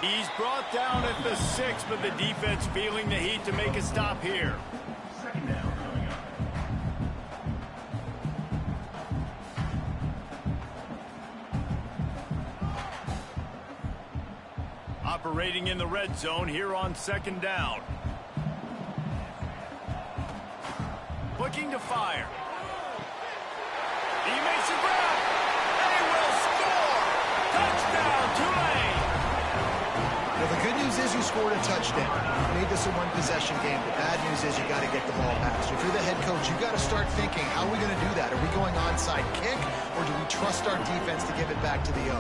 He's brought down at the 6, but the defense feeling the heat to make a stop here. 2nd down coming up. Operating in the red zone here on 2nd down. Looking to fire. He makes a grab. They will score. Touchdown, Tulane. Well, the good news is you scored a touchdown. You made this a one-possession game. The bad news is you got to get the ball back. So if you're the head coach, you got to start thinking, how are we going to do that? Are we going onside kick, or do we trust our defense to give it back to the O?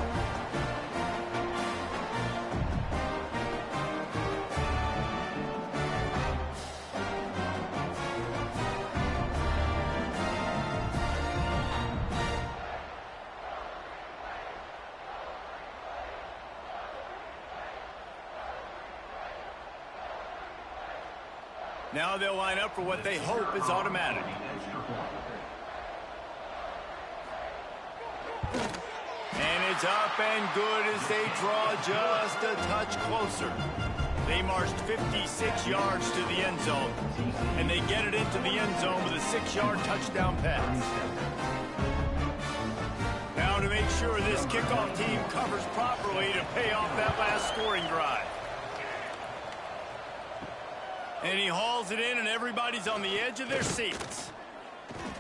Now they'll line up for what they hope is automatic. And it's up and good as they draw just a touch closer. They marched 56 yards to the end zone, and they get it into the end zone with a 6-yard touchdown pass. Now to make sure this kickoff team covers properly to pay off that last scoring drive. And he hauls it in, and everybody's on the edge of their seats.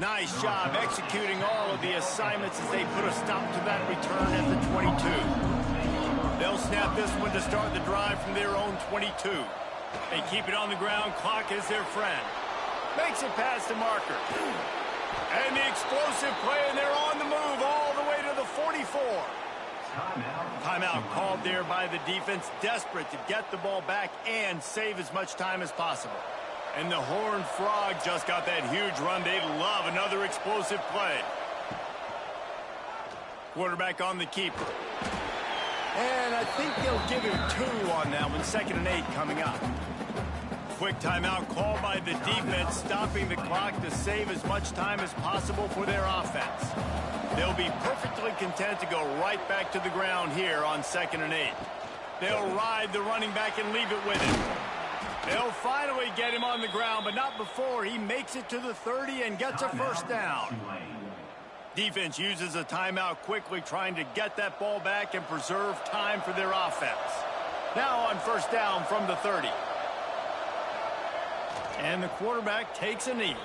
Nice job executing all of the assignments as they put a stop to that return at the 22. They'll snap this one to start the drive from their own 22. They keep it on the ground. Clock is their friend. Makes it past the marker. And the explosive play, and they're on the move all the way to the 44. Timeout called there by the defense, desperate to get the ball back and save as much time as possible. And the Horned Frog just got that huge run. They'd love another explosive play. Quarterback on the keeper. And I think they'll give him 2 on that one. 2nd and 8 coming up. Quick timeout called by the defense, stopping the clock to save as much time as possible for their offense. They'll be perfectly content to go right back to the ground here on 2nd and 8. They'll ride the running back and leave it with him. They'll finally get him on the ground, but not before he makes it to the 30 and gets a first down. Defense uses a timeout quickly, trying to get that ball back and preserve time for their offense. Now on first down from the 30. And the quarterback takes a knee.